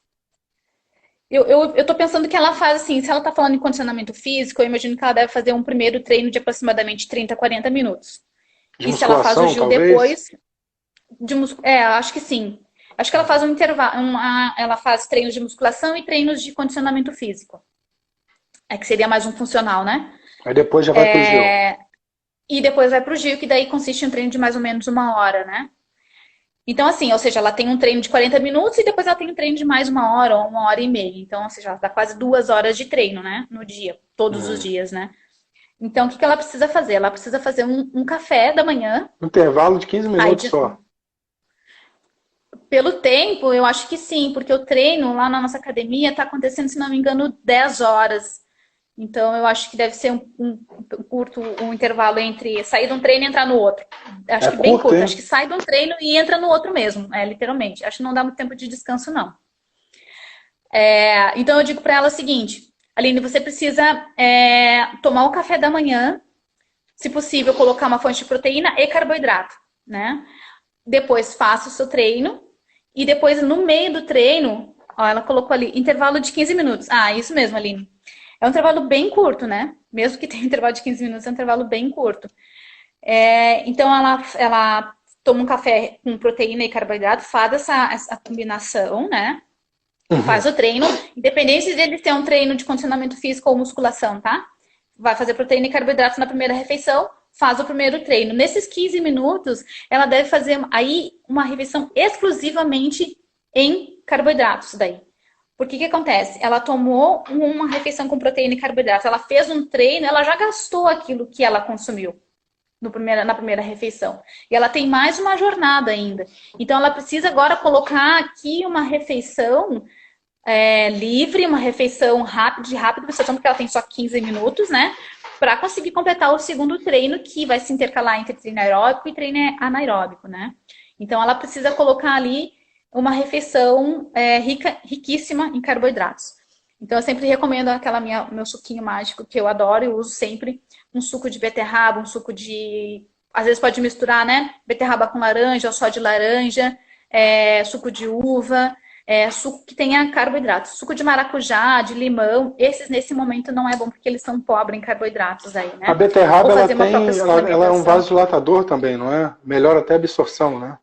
Eu tô pensando que ela faz assim, se ela tá falando em condicionamento físico, eu imagino que ela deve fazer um primeiro treino de aproximadamente 30, 40 minutos. De E se ela faz o musculação, Gil talvez? depois, acho que sim. Acho que ela faz um intervalo, ela faz treinos de musculação e treinos de condicionamento físico. É que seria mais um funcional, né? Aí depois já vai pro Gil. E depois vai pro Gil, que daí consiste em um treino de mais ou menos 1 hora, né? Então, assim, ou seja, ela tem um treino de 40 minutos e depois ela tem um treino de mais 1 hora ou 1 hora e meia. Então, ou seja, ela dá quase 2 horas de treino, né? No dia, todos os dias, né? Então, o que que ela precisa fazer? Ela precisa fazer um café da manhã. Intervalo de 15 Aí, minutos só. pelo tempo, eu acho que sim, porque o treino lá na nossa academia está acontecendo, se não me engano, 10 horas. Então, eu acho que deve ser um curto, um intervalo entre sair de um treino e entrar no outro. Acho É que bem curto, curto. hein? Acho que sai de um treino e entra no outro mesmo, literalmente. Acho que não dá muito tempo de descanso, não. Então, eu digo para ela o seguinte, Aline, você precisa tomar o café da manhã, se possível, colocar uma fonte de proteína e carboidrato, né? Depois faça o seu treino e depois, no meio do treino, ó, ela colocou ali, intervalo de 15 minutos. Ah, isso mesmo, Aline. É um intervalo bem curto, né? Mesmo que tenha um intervalo de 15 minutos, é um intervalo bem curto. Então, ela toma um café com proteína e carboidrato, faz essa combinação, né? Faz o treino, independente dele ter um treino de condicionamento físico ou musculação, tá? Vai fazer proteína e carboidrato na primeira refeição, faz o primeiro treino. Nesses 15 minutos, ela deve fazer aí uma refeição exclusivamente em carboidratos daí. Porque o que acontece? Ela tomou uma refeição com proteína e carboidrato, ela fez um treino, ela já gastou aquilo que ela consumiu na primeira refeição. E ela tem mais uma jornada ainda. Então, ela precisa agora colocar aqui uma refeição livre, uma refeição rápida, porque ela tem só 15 minutos, né? Para conseguir completar o segundo treino, que vai se intercalar entre treino aeróbico e treino anaeróbico, né? Então, ela precisa colocar ali uma refeição riquíssima em carboidratos. Então, eu sempre recomendo meu suquinho mágico, que eu adoro, eu uso sempre um suco de beterraba, um suco de... Às vezes pode misturar, né? Beterraba com laranja, ou só de laranja, suco de uva, suco que tenha carboidratos. Suco de maracujá, de limão, esses nesse momento não é bom, porque eles são pobres em carboidratos aí, né? A beterraba, Ou fazer uma própria ela é um suplementação. vasodilatador também, não é? Melhora até a absorção, né?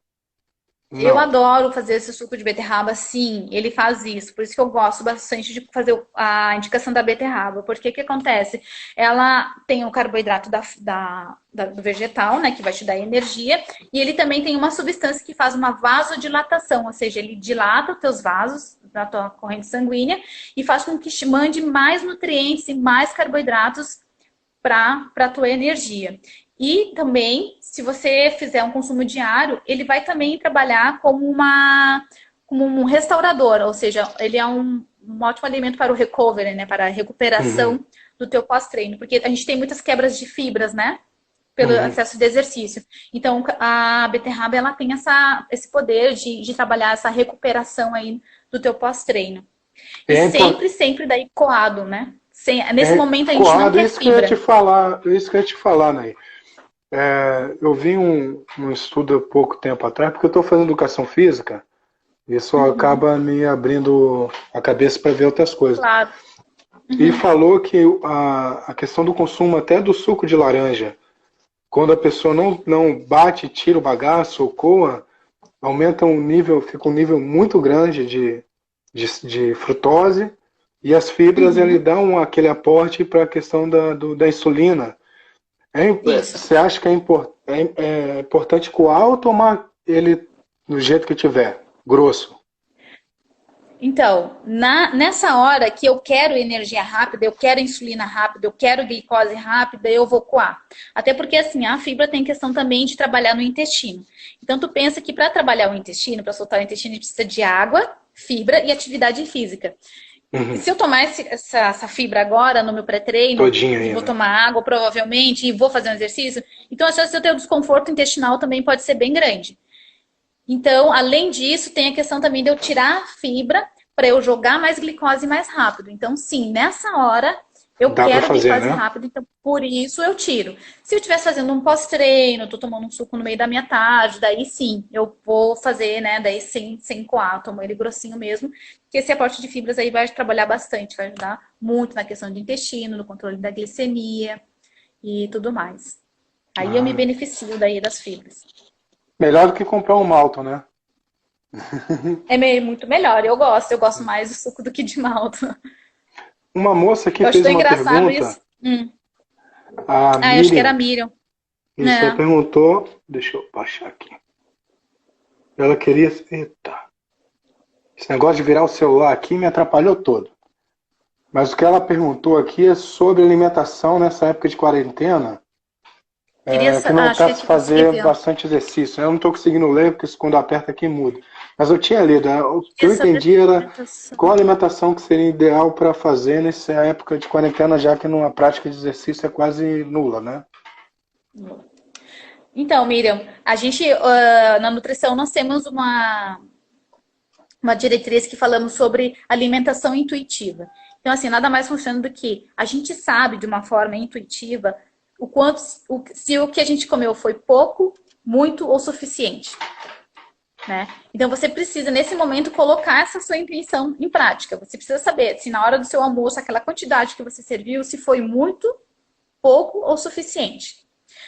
Eu Não. adoro fazer esse suco de beterraba, sim, ele faz isso. Por isso que eu gosto bastante de fazer a indicação da beterraba. Porque o que acontece? Ela tem o carboidrato do vegetal, né, que vai te dar energia, e ele também tem uma substância que faz uma vasodilatação, ou seja, ele dilata os teus vasos da tua corrente sanguínea e faz com que te mande mais nutrientes e mais carboidratos para a tua energia. E também, se você fizer um consumo diário, ele vai também trabalhar como um restaurador, ou seja, ele é um ótimo alimento para o recovery, né, para a recuperação do teu pós-treino, porque a gente tem muitas quebras de fibras, né, pelo excesso de exercício. Então, a beterraba, ela tem esse poder de trabalhar essa recuperação aí do teu pós-treino. E sempre daí coado, né? Nesse momento a gente não quer Isso que eu ia fibra. te falar, Ney. Eu vi um estudo há pouco tempo atrás, porque eu estou fazendo educação física, e isso acaba me abrindo a cabeça para ver outras coisas. Claro. E falou que a questão do consumo até do suco de laranja, quando a pessoa não bate, tira o bagaço ou coa, aumenta fica um nível muito grande de frutose, e as fibras ele dão aquele aporte para a questão da insulina. Isso. Você acha que é importante coar ou tomar ele do jeito que tiver, grosso? Então, nessa hora que eu quero energia rápida, eu quero insulina rápida, eu quero glicose rápida, eu vou coar. Até porque, assim, a fibra tem questão também de trabalhar no intestino. Então, tu pensa que para trabalhar o intestino, para soltar o intestino, a gente precisa de água, fibra e atividade física. E se eu tomar essa fibra agora no meu pré-treino, Todinha aí, vou né? tomar água provavelmente e vou fazer um exercício, então a chance de eu ter um desconforto intestinal também pode ser bem grande. Então, além disso, tem a questão também de eu tirar a fibra para eu jogar mais glicose mais rápido. Então, sim, nessa hora eu Dá pra quero fazer, glicose né? rápida, então por isso eu tiro. Se eu estivesse fazendo um pós-treino, tô tomando um suco no meio da minha tarde, daí sim, eu vou fazer, né? Daí sem coar, tomo ele grossinho mesmo, porque esse aporte de fibras aí vai trabalhar bastante, vai ajudar muito na questão de intestino, no controle da glicemia e tudo mais. Aí eu me beneficio daí das fibras. Melhor do que comprar um malto, né? Muito melhor, eu gosto mais do suco do que de malta. Uma moça aqui Eu acho fez tão uma engraçado pergunta, isso. a Ah, eu acho que era Miriam, Miriam. isso, ela É. perguntou, deixa eu baixar aqui. Ela queria, eita, esse negócio de virar o celular aqui me atrapalhou todo. Mas o que ela perguntou aqui é sobre alimentação nessa época de quarentena, que não Acho está que se aqui consegui fazer ver, ó. bastante exercício. Eu não estou conseguindo ler, porque quando aperta aqui muda. Mas eu tinha lido, o que Queria eu saber entendi sobre era alimentação. qual a alimentação que seria ideal para fazer nessa época de quarentena, já que numa prática de exercício é quase nula, né? Então, Miriam, a gente na nutrição nós temos uma diretriz que falamos sobre alimentação intuitiva. Então, assim, nada mais funciona do que a gente sabe de uma forma intuitiva o quanto, se o que a gente comeu foi pouco, muito ou suficiente. Né? Então você precisa, nesse momento, colocar essa sua intuição em prática. Você precisa saber se na hora do seu almoço, aquela quantidade que você serviu, se foi muito, pouco ou suficiente.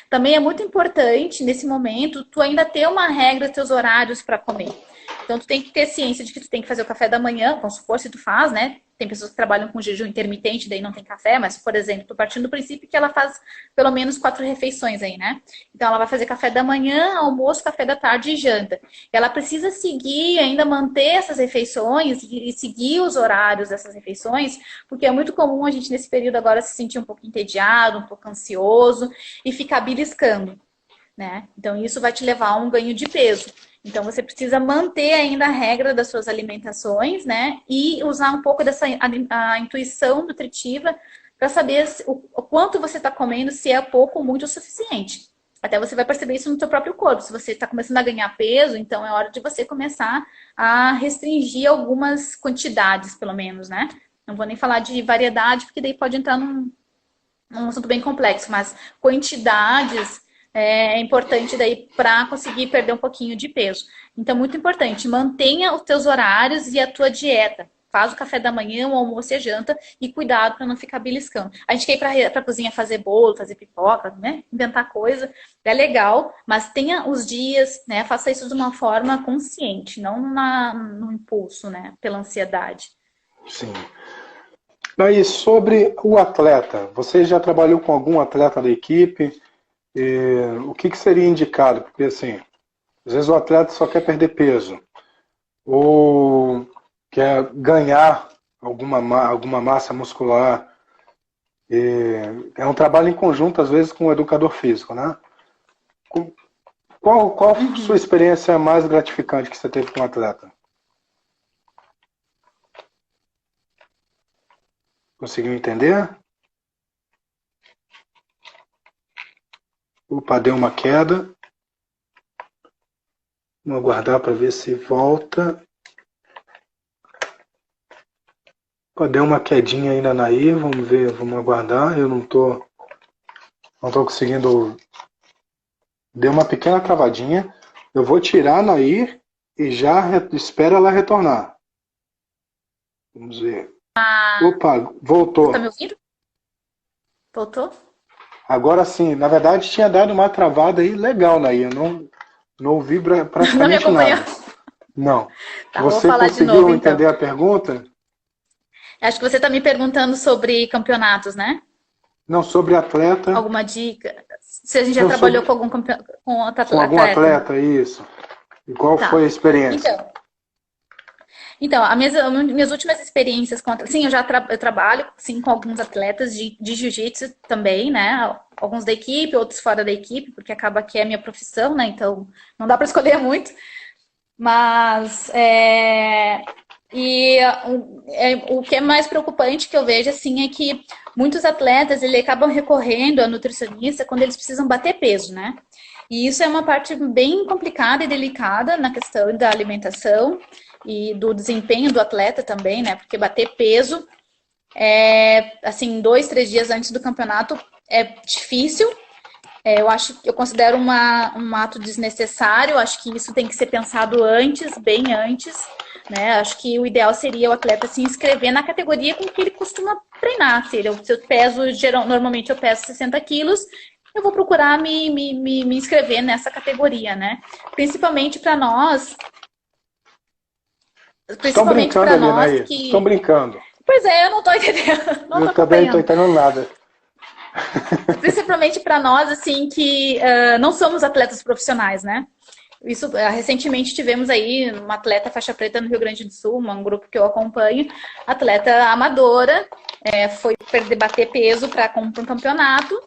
Também é muito importante, nesse momento, tu ainda ter uma regra dos teus horários para comer. Então, tu tem que ter ciência de que tu tem que fazer o café da manhã, vamos supor, se tu faz, né? Tem pessoas que trabalham com jejum intermitente, daí não tem café, mas, por exemplo, tô partindo do princípio que ela faz pelo menos 4 refeições aí, né? Então, ela vai fazer café da manhã, almoço, café da tarde e janta. Ela precisa seguir, ainda manter essas refeições e seguir os horários dessas refeições, porque é muito comum a gente, nesse período agora, se sentir um pouco entediado, um pouco ansioso e ficar beliscando, né? Então, isso vai te levar a um ganho de peso. Então, você precisa manter ainda a regra das suas alimentações, né? E usar um pouco dessa a intuição nutritiva para saber o quanto você está comendo, se é pouco ou muito o suficiente. Até você vai perceber isso no seu próprio corpo. Se você está começando a ganhar peso, então é hora de você começar a restringir algumas quantidades, pelo menos, né? Não vou nem falar de variedade, porque daí pode entrar num assunto bem complexo, mas quantidades é importante daí para conseguir perder um pouquinho de peso. Então, muito importante, mantenha os teus horários e a tua dieta. Faz o café da manhã, o almoço e a janta e cuidado para não ficar beliscando. A gente quer ir para a cozinha fazer bolo, fazer pipoca, né? Inventar coisa. É legal, mas tenha os dias, né? Faça isso de uma forma consciente, não no impulso, né? Pela ansiedade. Sim. E sobre o atleta, você já trabalhou com algum atleta da equipe? O que seria indicado? Porque, assim, às vezes o atleta só quer perder peso, ou quer ganhar alguma massa muscular. É um trabalho em conjunto, às vezes, com o educador físico, né? Qual sua experiência mais gratificante que você teve com o atleta? Conseguiu entender? Opa, deu uma queda. Vamos aguardar para ver se volta. Opa, deu uma quedinha aí na Nair, vamos ver, vamos aguardar. Eu não tô conseguindo. Deu uma pequena travadinha. Eu vou tirar a Nair e já espero ela retornar. Vamos ver. Opa, Você tá voltou. me ouvindo? Voltou? Agora sim, na verdade tinha dado uma travada aí legal, Nair. Eu não ouvi Não me praticamente acompanhou? nada. Não. Tá, vou Você falar de novo conseguiu então. entender a pergunta? Acho que você está me perguntando sobre campeonatos, né? Não, sobre atleta. Alguma dica? Se a gente já Não, trabalhou sobre com com outro com algum atleta. atleta, isso. E qual foi Tá. a experiência? Então, minhas últimas experiências com atletas. Sim, eu trabalho sim, com alguns atletas de jiu-jitsu também, né? Alguns da equipe, outros fora da equipe, porque acaba que é a minha profissão, né? Então, não dá para escolher muito. Mas o que é mais preocupante que eu vejo assim é que muitos atletas ele acabam recorrendo a nutricionista quando eles precisam bater peso, né? E isso é uma parte bem complicada e delicada na questão da alimentação e do desempenho do atleta também, né? Porque bater peso assim, 2, 3 dias antes do campeonato é difícil. Eu considero um ato desnecessário, acho que isso tem que ser pensado antes, bem antes, né? Acho que o ideal seria o atleta se inscrever na categoria com que ele costuma treinar. Se eu peso, normalmente eu peso 60 quilos, eu vou procurar me inscrever nessa categoria, né? Principalmente para nós Estão principalmente brincando para ali, nós né? Estão que... brincando. Pois é, eu não tô entendendo, não tô Eu também não estou acompanhando. entendendo nada. Principalmente para nós, assim, que não somos atletas profissionais, né? Isso, recentemente tivemos aí uma atleta faixa preta no Rio Grande do Sul, um grupo que eu acompanho, atleta amadora, foi bater peso para um campeonato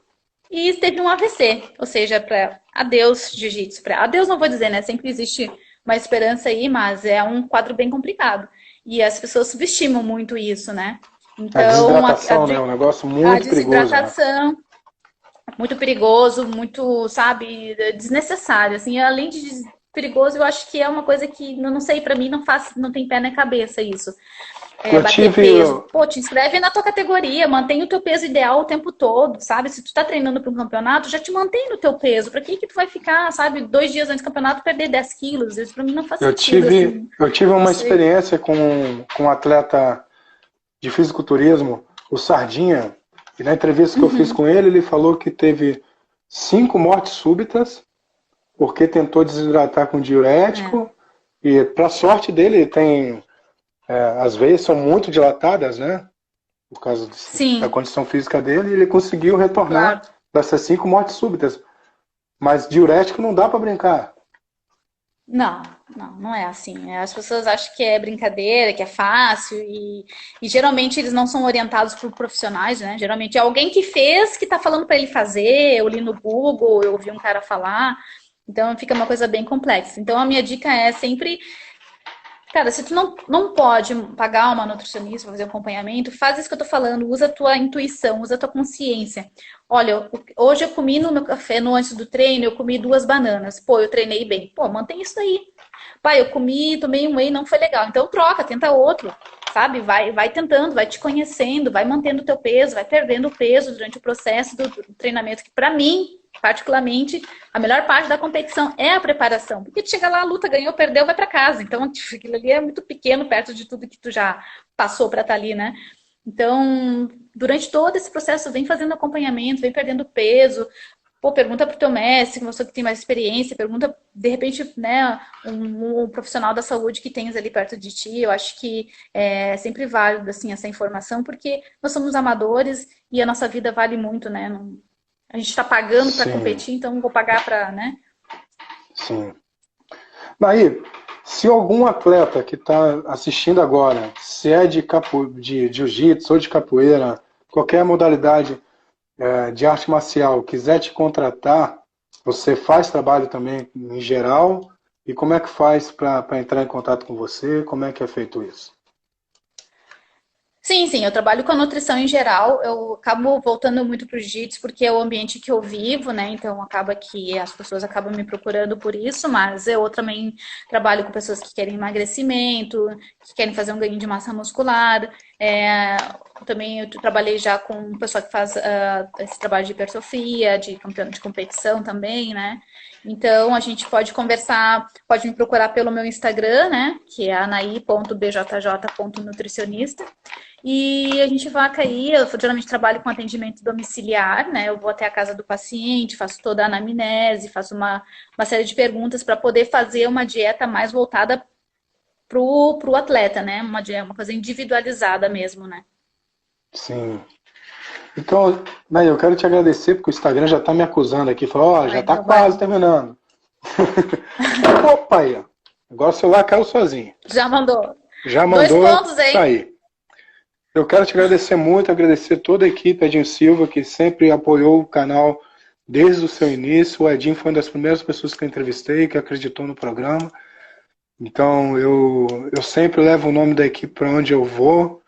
e teve um AVC, ou seja, para adeus jiu-jitsu. Adeus não vou dizer, né? Sempre existe uma esperança aí, mas é um quadro bem complicado. E as pessoas subestimam muito isso, né? A Então, desidratação, né? É um negócio a muito perigoso, né? desidratação, muito perigoso, muito, sabe, desnecessário, assim, além de perigoso, eu acho que é uma coisa que, não sei, pra mim não tem pé nem cabeça isso. Eu Bater tive, peso. Pô, te inscreve na tua categoria, mantém o teu peso ideal o tempo todo, sabe? Se tu tá treinando para um campeonato, já te mantém no teu peso. Pra que tu vai ficar, sabe, 2 dias antes do campeonato perder 10 quilos? Isso pra mim não faz eu sentido, tive, assim. eu tive Não uma sei. experiência com um atleta de fisiculturismo, o Sardinha, e na entrevista que eu fiz com ele, ele falou que teve 5 mortes súbitas, porque tentou desidratar com É. diurético, e para sorte dele, as veias são muito dilatadas, né? Por causa da Sim, condição física dele, e ele conseguiu retornar claro. dessas 5 mortes súbitas. Mas diurético não dá para brincar. Não, não é assim. As pessoas acham que é brincadeira, que é fácil e geralmente eles não são orientados por profissionais, né? Geralmente é alguém que fez que tá falando para ele fazer. Eu li no Google, eu ouvi um cara falar. Então fica uma coisa bem complexa. Então a minha dica é sempre, cara, se tu não pode pagar uma nutricionista para fazer um acompanhamento, faz isso que eu tô falando, usa a tua intuição, usa a tua consciência. Olha, hoje eu comi no meu café, no antes do treino, eu comi 2 bananas. Pô, eu treinei bem. Pô, mantém isso aí. Pai, eu comi, tomei um whey, não foi legal. Então troca, tenta outro, sabe? Vai tentando, vai te conhecendo, vai mantendo o teu peso, vai perdendo o peso durante o processo do treinamento, que pra mim, particularmente, a melhor parte da competição é a preparação. Porque tu chega lá, a luta, ganhou, perdeu, vai pra casa. Então, aquilo ali é muito pequeno perto de tudo que tu já passou pra estar ali, né? Então, durante todo esse processo, vem fazendo acompanhamento, vem perdendo peso. Pô, pergunta pro teu mestre, uma pessoa que tem mais experiência, pergunta, de repente, né, um profissional da saúde que tens ali perto de ti. Eu acho que é sempre válido, assim, essa informação, porque nós somos amadores e a nossa vida vale muito, né? A gente está pagando para Sim, competir, então vou pagar para, né? sim. Daí, se algum atleta que está assistindo agora, se é de jiu-jitsu ou de capoeira, qualquer modalidade de arte marcial, quiser te contratar, você faz trabalho também em geral? E como é que faz para entrar em contato com você? Como é que é feito isso? Sim, eu trabalho com a nutrição em geral. Eu acabo voltando muito para o jiu-jitsu porque é o ambiente que eu vivo, né? Então acaba que as pessoas acabam me procurando por isso, mas eu também trabalho com pessoas que querem emagrecimento, que querem fazer um ganho de massa muscular. Também eu trabalhei já com um pessoal que faz esse trabalho de hipertrofia, de campeão de competição também, né? Então a gente pode conversar, pode me procurar pelo meu Instagram, né? Que é anaí.bjj.nutricionista. E a gente vai cair, eu geralmente trabalho com atendimento domiciliar, né? Eu vou até a casa do paciente, faço toda a anamnese, faço uma série de perguntas para poder fazer uma dieta mais voltada pro atleta, né? Uma coisa individualizada mesmo, né? Sim. Então, Nay, eu quero te agradecer porque o Instagram já está me acusando aqui. Falou, ó, já Ai, está não vai. quase terminando. Opa, aí, ó. Agora o celular caiu sozinho. Já mandou. Já 2 pontos, mandou hein? sair. Eu quero te agradecer muito, agradecer toda a equipe, Edinho Silva, que sempre apoiou o canal desde o seu início. O Edinho foi uma das primeiras pessoas que eu entrevistei, que acreditou no programa. Então, eu sempre levo o nome da equipe para onde eu vou.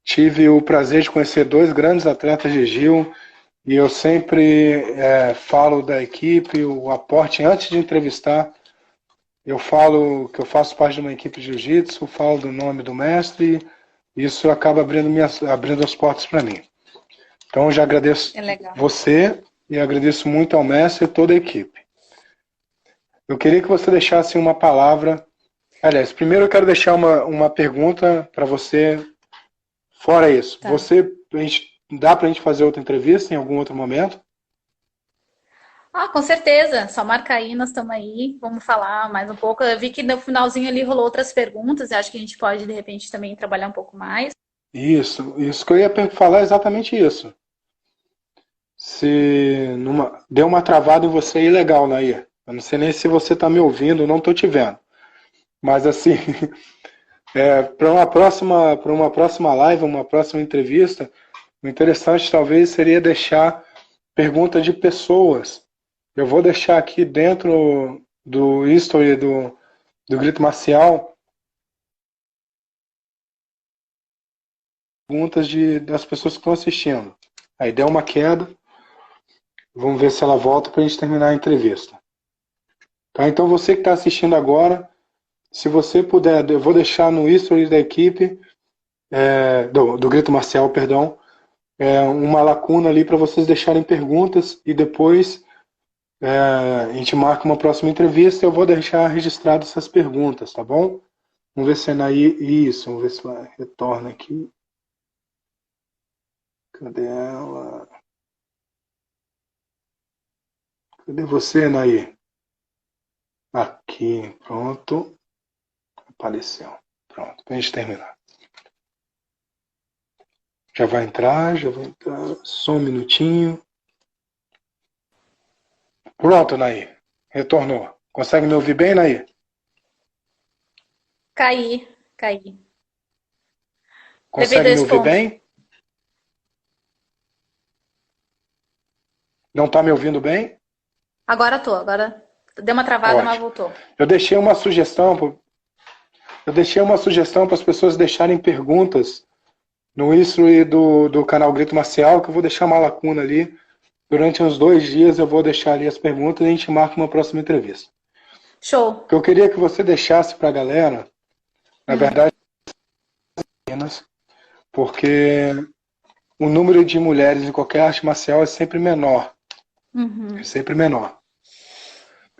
Tive o prazer de conhecer 2 grandes atletas de Gil, e eu sempre falo da equipe, o aporte antes de entrevistar. Eu falo que eu faço parte de uma equipe de jiu-jitsu, falo do nome do mestre, e isso acaba abrindo as portas para mim. Então eu já agradeço É legal. você e agradeço muito ao mestre e toda a equipe. Eu queria que você deixasse uma palavra. Aliás, primeiro eu quero deixar uma pergunta para você. Fora isso, Tá. dá para a gente fazer outra entrevista em algum outro momento? Ah, com certeza. Só marca aí, nós estamos aí. Vamos falar mais um pouco. Eu vi que no finalzinho ali rolou outras perguntas. Eu acho que a gente pode, de repente, também trabalhar um pouco mais. Isso que eu ia falar é exatamente isso. Se deu uma travada em você aí, legal, Nair. Eu não sei nem se você está me ouvindo, não estou te vendo. Mas assim, para uma próxima live, uma próxima entrevista, o interessante talvez seria deixar pergunta de pessoas. Eu vou deixar aqui dentro do history do Grito Marcial perguntas das pessoas que estão assistindo. Aí deu uma queda, vamos ver se ela volta para a gente terminar a entrevista. Tá? Então você que está assistindo agora, se você puder, eu vou deixar no history da equipe, do Grito Marcial, perdão, uma lacuna ali para vocês deixarem perguntas e depois a gente marca uma próxima entrevista e eu vou deixar registrado essas perguntas, tá bom? Vamos ver se é isso, vamos ver se ela retorna aqui. Cadê ela? Cadê você, Nair? Aqui, pronto. Apareceu. Pronto, pra gente terminar. Já vai entrar. Só um minutinho. Pronto, Nair. Retornou. Consegue me ouvir bem, Nair? Caí, caí. Levei Consegue me 2 ouvir pontos. bem? Não está me ouvindo bem? Agora tô, agora deu uma travada, mas Ótimo. voltou. Eu deixei uma sugestão para as pessoas deixarem perguntas no history do canal Grito Marcial, que eu vou deixar uma lacuna ali. Durante uns 2 dias eu vou deixar ali as perguntas e a gente marca uma próxima entrevista. Show. O que eu queria que você deixasse para a galera, na verdade, porque o número de mulheres em qualquer arte marcial é sempre menor. É sempre menor.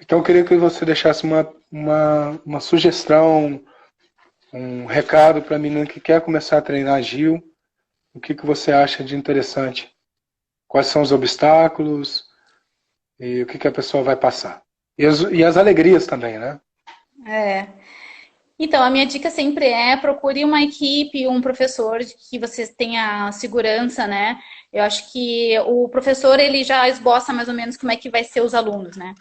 Então eu queria que você deixasse uma sugestão, um recado para a menina que quer começar a treinar Gil. O que você acha de interessante? Quais são os obstáculos e o que a pessoa vai passar? E as alegrias também, né? Então, a minha dica sempre é procure uma equipe, um professor que você tenha segurança, né? Eu acho que o professor, ele já esboça mais ou menos como é que vai ser os alunos, né?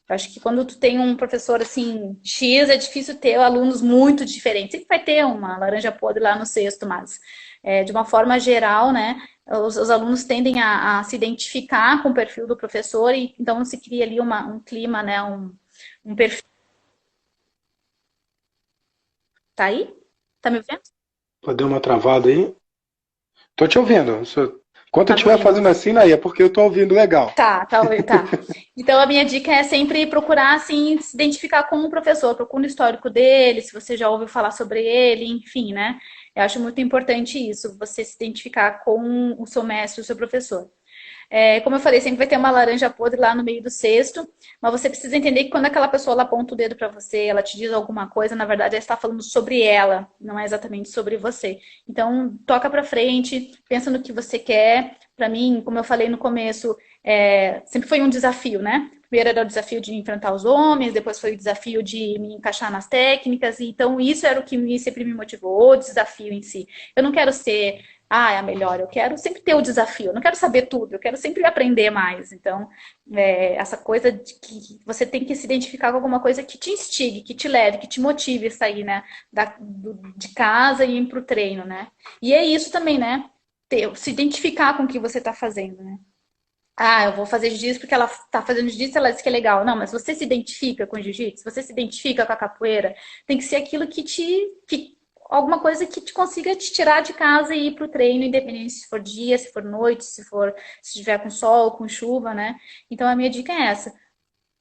Eu acho que quando tu tem um professor, assim, X, é difícil ter alunos muito diferentes. Sempre vai ter uma laranja podre lá no sexto, mas de uma forma geral, né? Os alunos tendem a se identificar com o perfil do professor e então se cria ali um clima, né? Um perfil. Tá aí? Tá me ouvindo? Deu uma travada aí? Tô te ouvindo. Enquanto eu Tá me estiver ouvindo? fazendo assim, aí é porque eu tô ouvindo legal. Tá. Então a minha dica é sempre procurar assim se identificar com o professor, procura o histórico dele, se você já ouviu falar sobre ele, enfim, né? Eu acho muito importante isso, você se identificar com o seu mestre, o seu professor. Como eu falei, sempre vai ter uma laranja podre lá no meio do cesto, mas você precisa entender que quando aquela pessoa ela aponta o dedo para você, ela te diz alguma coisa, na verdade ela está falando sobre ela, não é exatamente sobre você. Então, toca para frente, pensa no que você quer. Para mim, como eu falei no começo, sempre foi um desafio, né? Primeiro era o desafio de enfrentar os homens, depois foi o desafio de me encaixar nas técnicas, então isso era o que sempre me motivou, o desafio em si. Eu não quero ser é a melhor. Eu quero sempre ter o desafio. Eu não quero saber tudo. Eu quero sempre aprender mais. Então, essa coisa de que você tem que se identificar com alguma coisa que te instigue, que te leve, que te motive a sair, né, de casa e ir para o treino, né? E é isso também, né? Se identificar com o que você está fazendo, né? Eu vou fazer jiu-jitsu porque ela tá fazendo jiu-jitsu, ela diz que é legal. Não, mas você se identifica com jiu-jitsu, você se identifica com a capoeira, tem que ser aquilo alguma coisa que te consiga te tirar de casa e ir pro treino, independente se for dia, se for noite, se estiver com sol, com chuva, né? Então a minha dica é essa.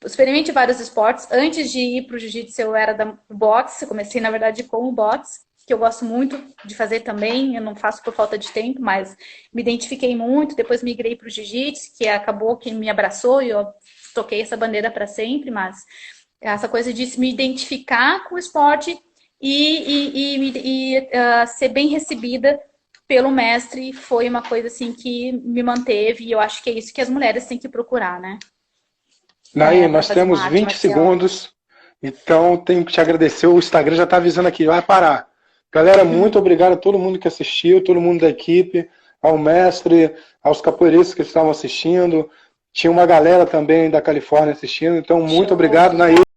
Experimente vários esportes. Antes de ir pro jiu-jitsu, eu era do boxe. Eu comecei, na verdade, com o boxe, que eu gosto muito de fazer também. Eu não faço por falta de tempo, mas me identifiquei muito. Depois migrei pro jiu-jitsu, que acabou que me abraçou e eu toquei essa bandeira para sempre. Mas essa coisa de me identificar com o esporte ser bem recebida pelo mestre foi uma coisa assim que me manteve. E eu acho que é isso que as mulheres têm que procurar, né? Naí, para nós fazer temos uma arte 20 marcial. segundos, então tenho que te agradecer. O Instagram já está avisando aqui, vai parar. Galera, muito obrigado a todo mundo que assistiu, todo mundo da equipe, ao mestre, aos capoeiristas que estavam assistindo. Tinha uma galera também da Califórnia assistindo, então muito Show, obrigado, Naí. obrigada.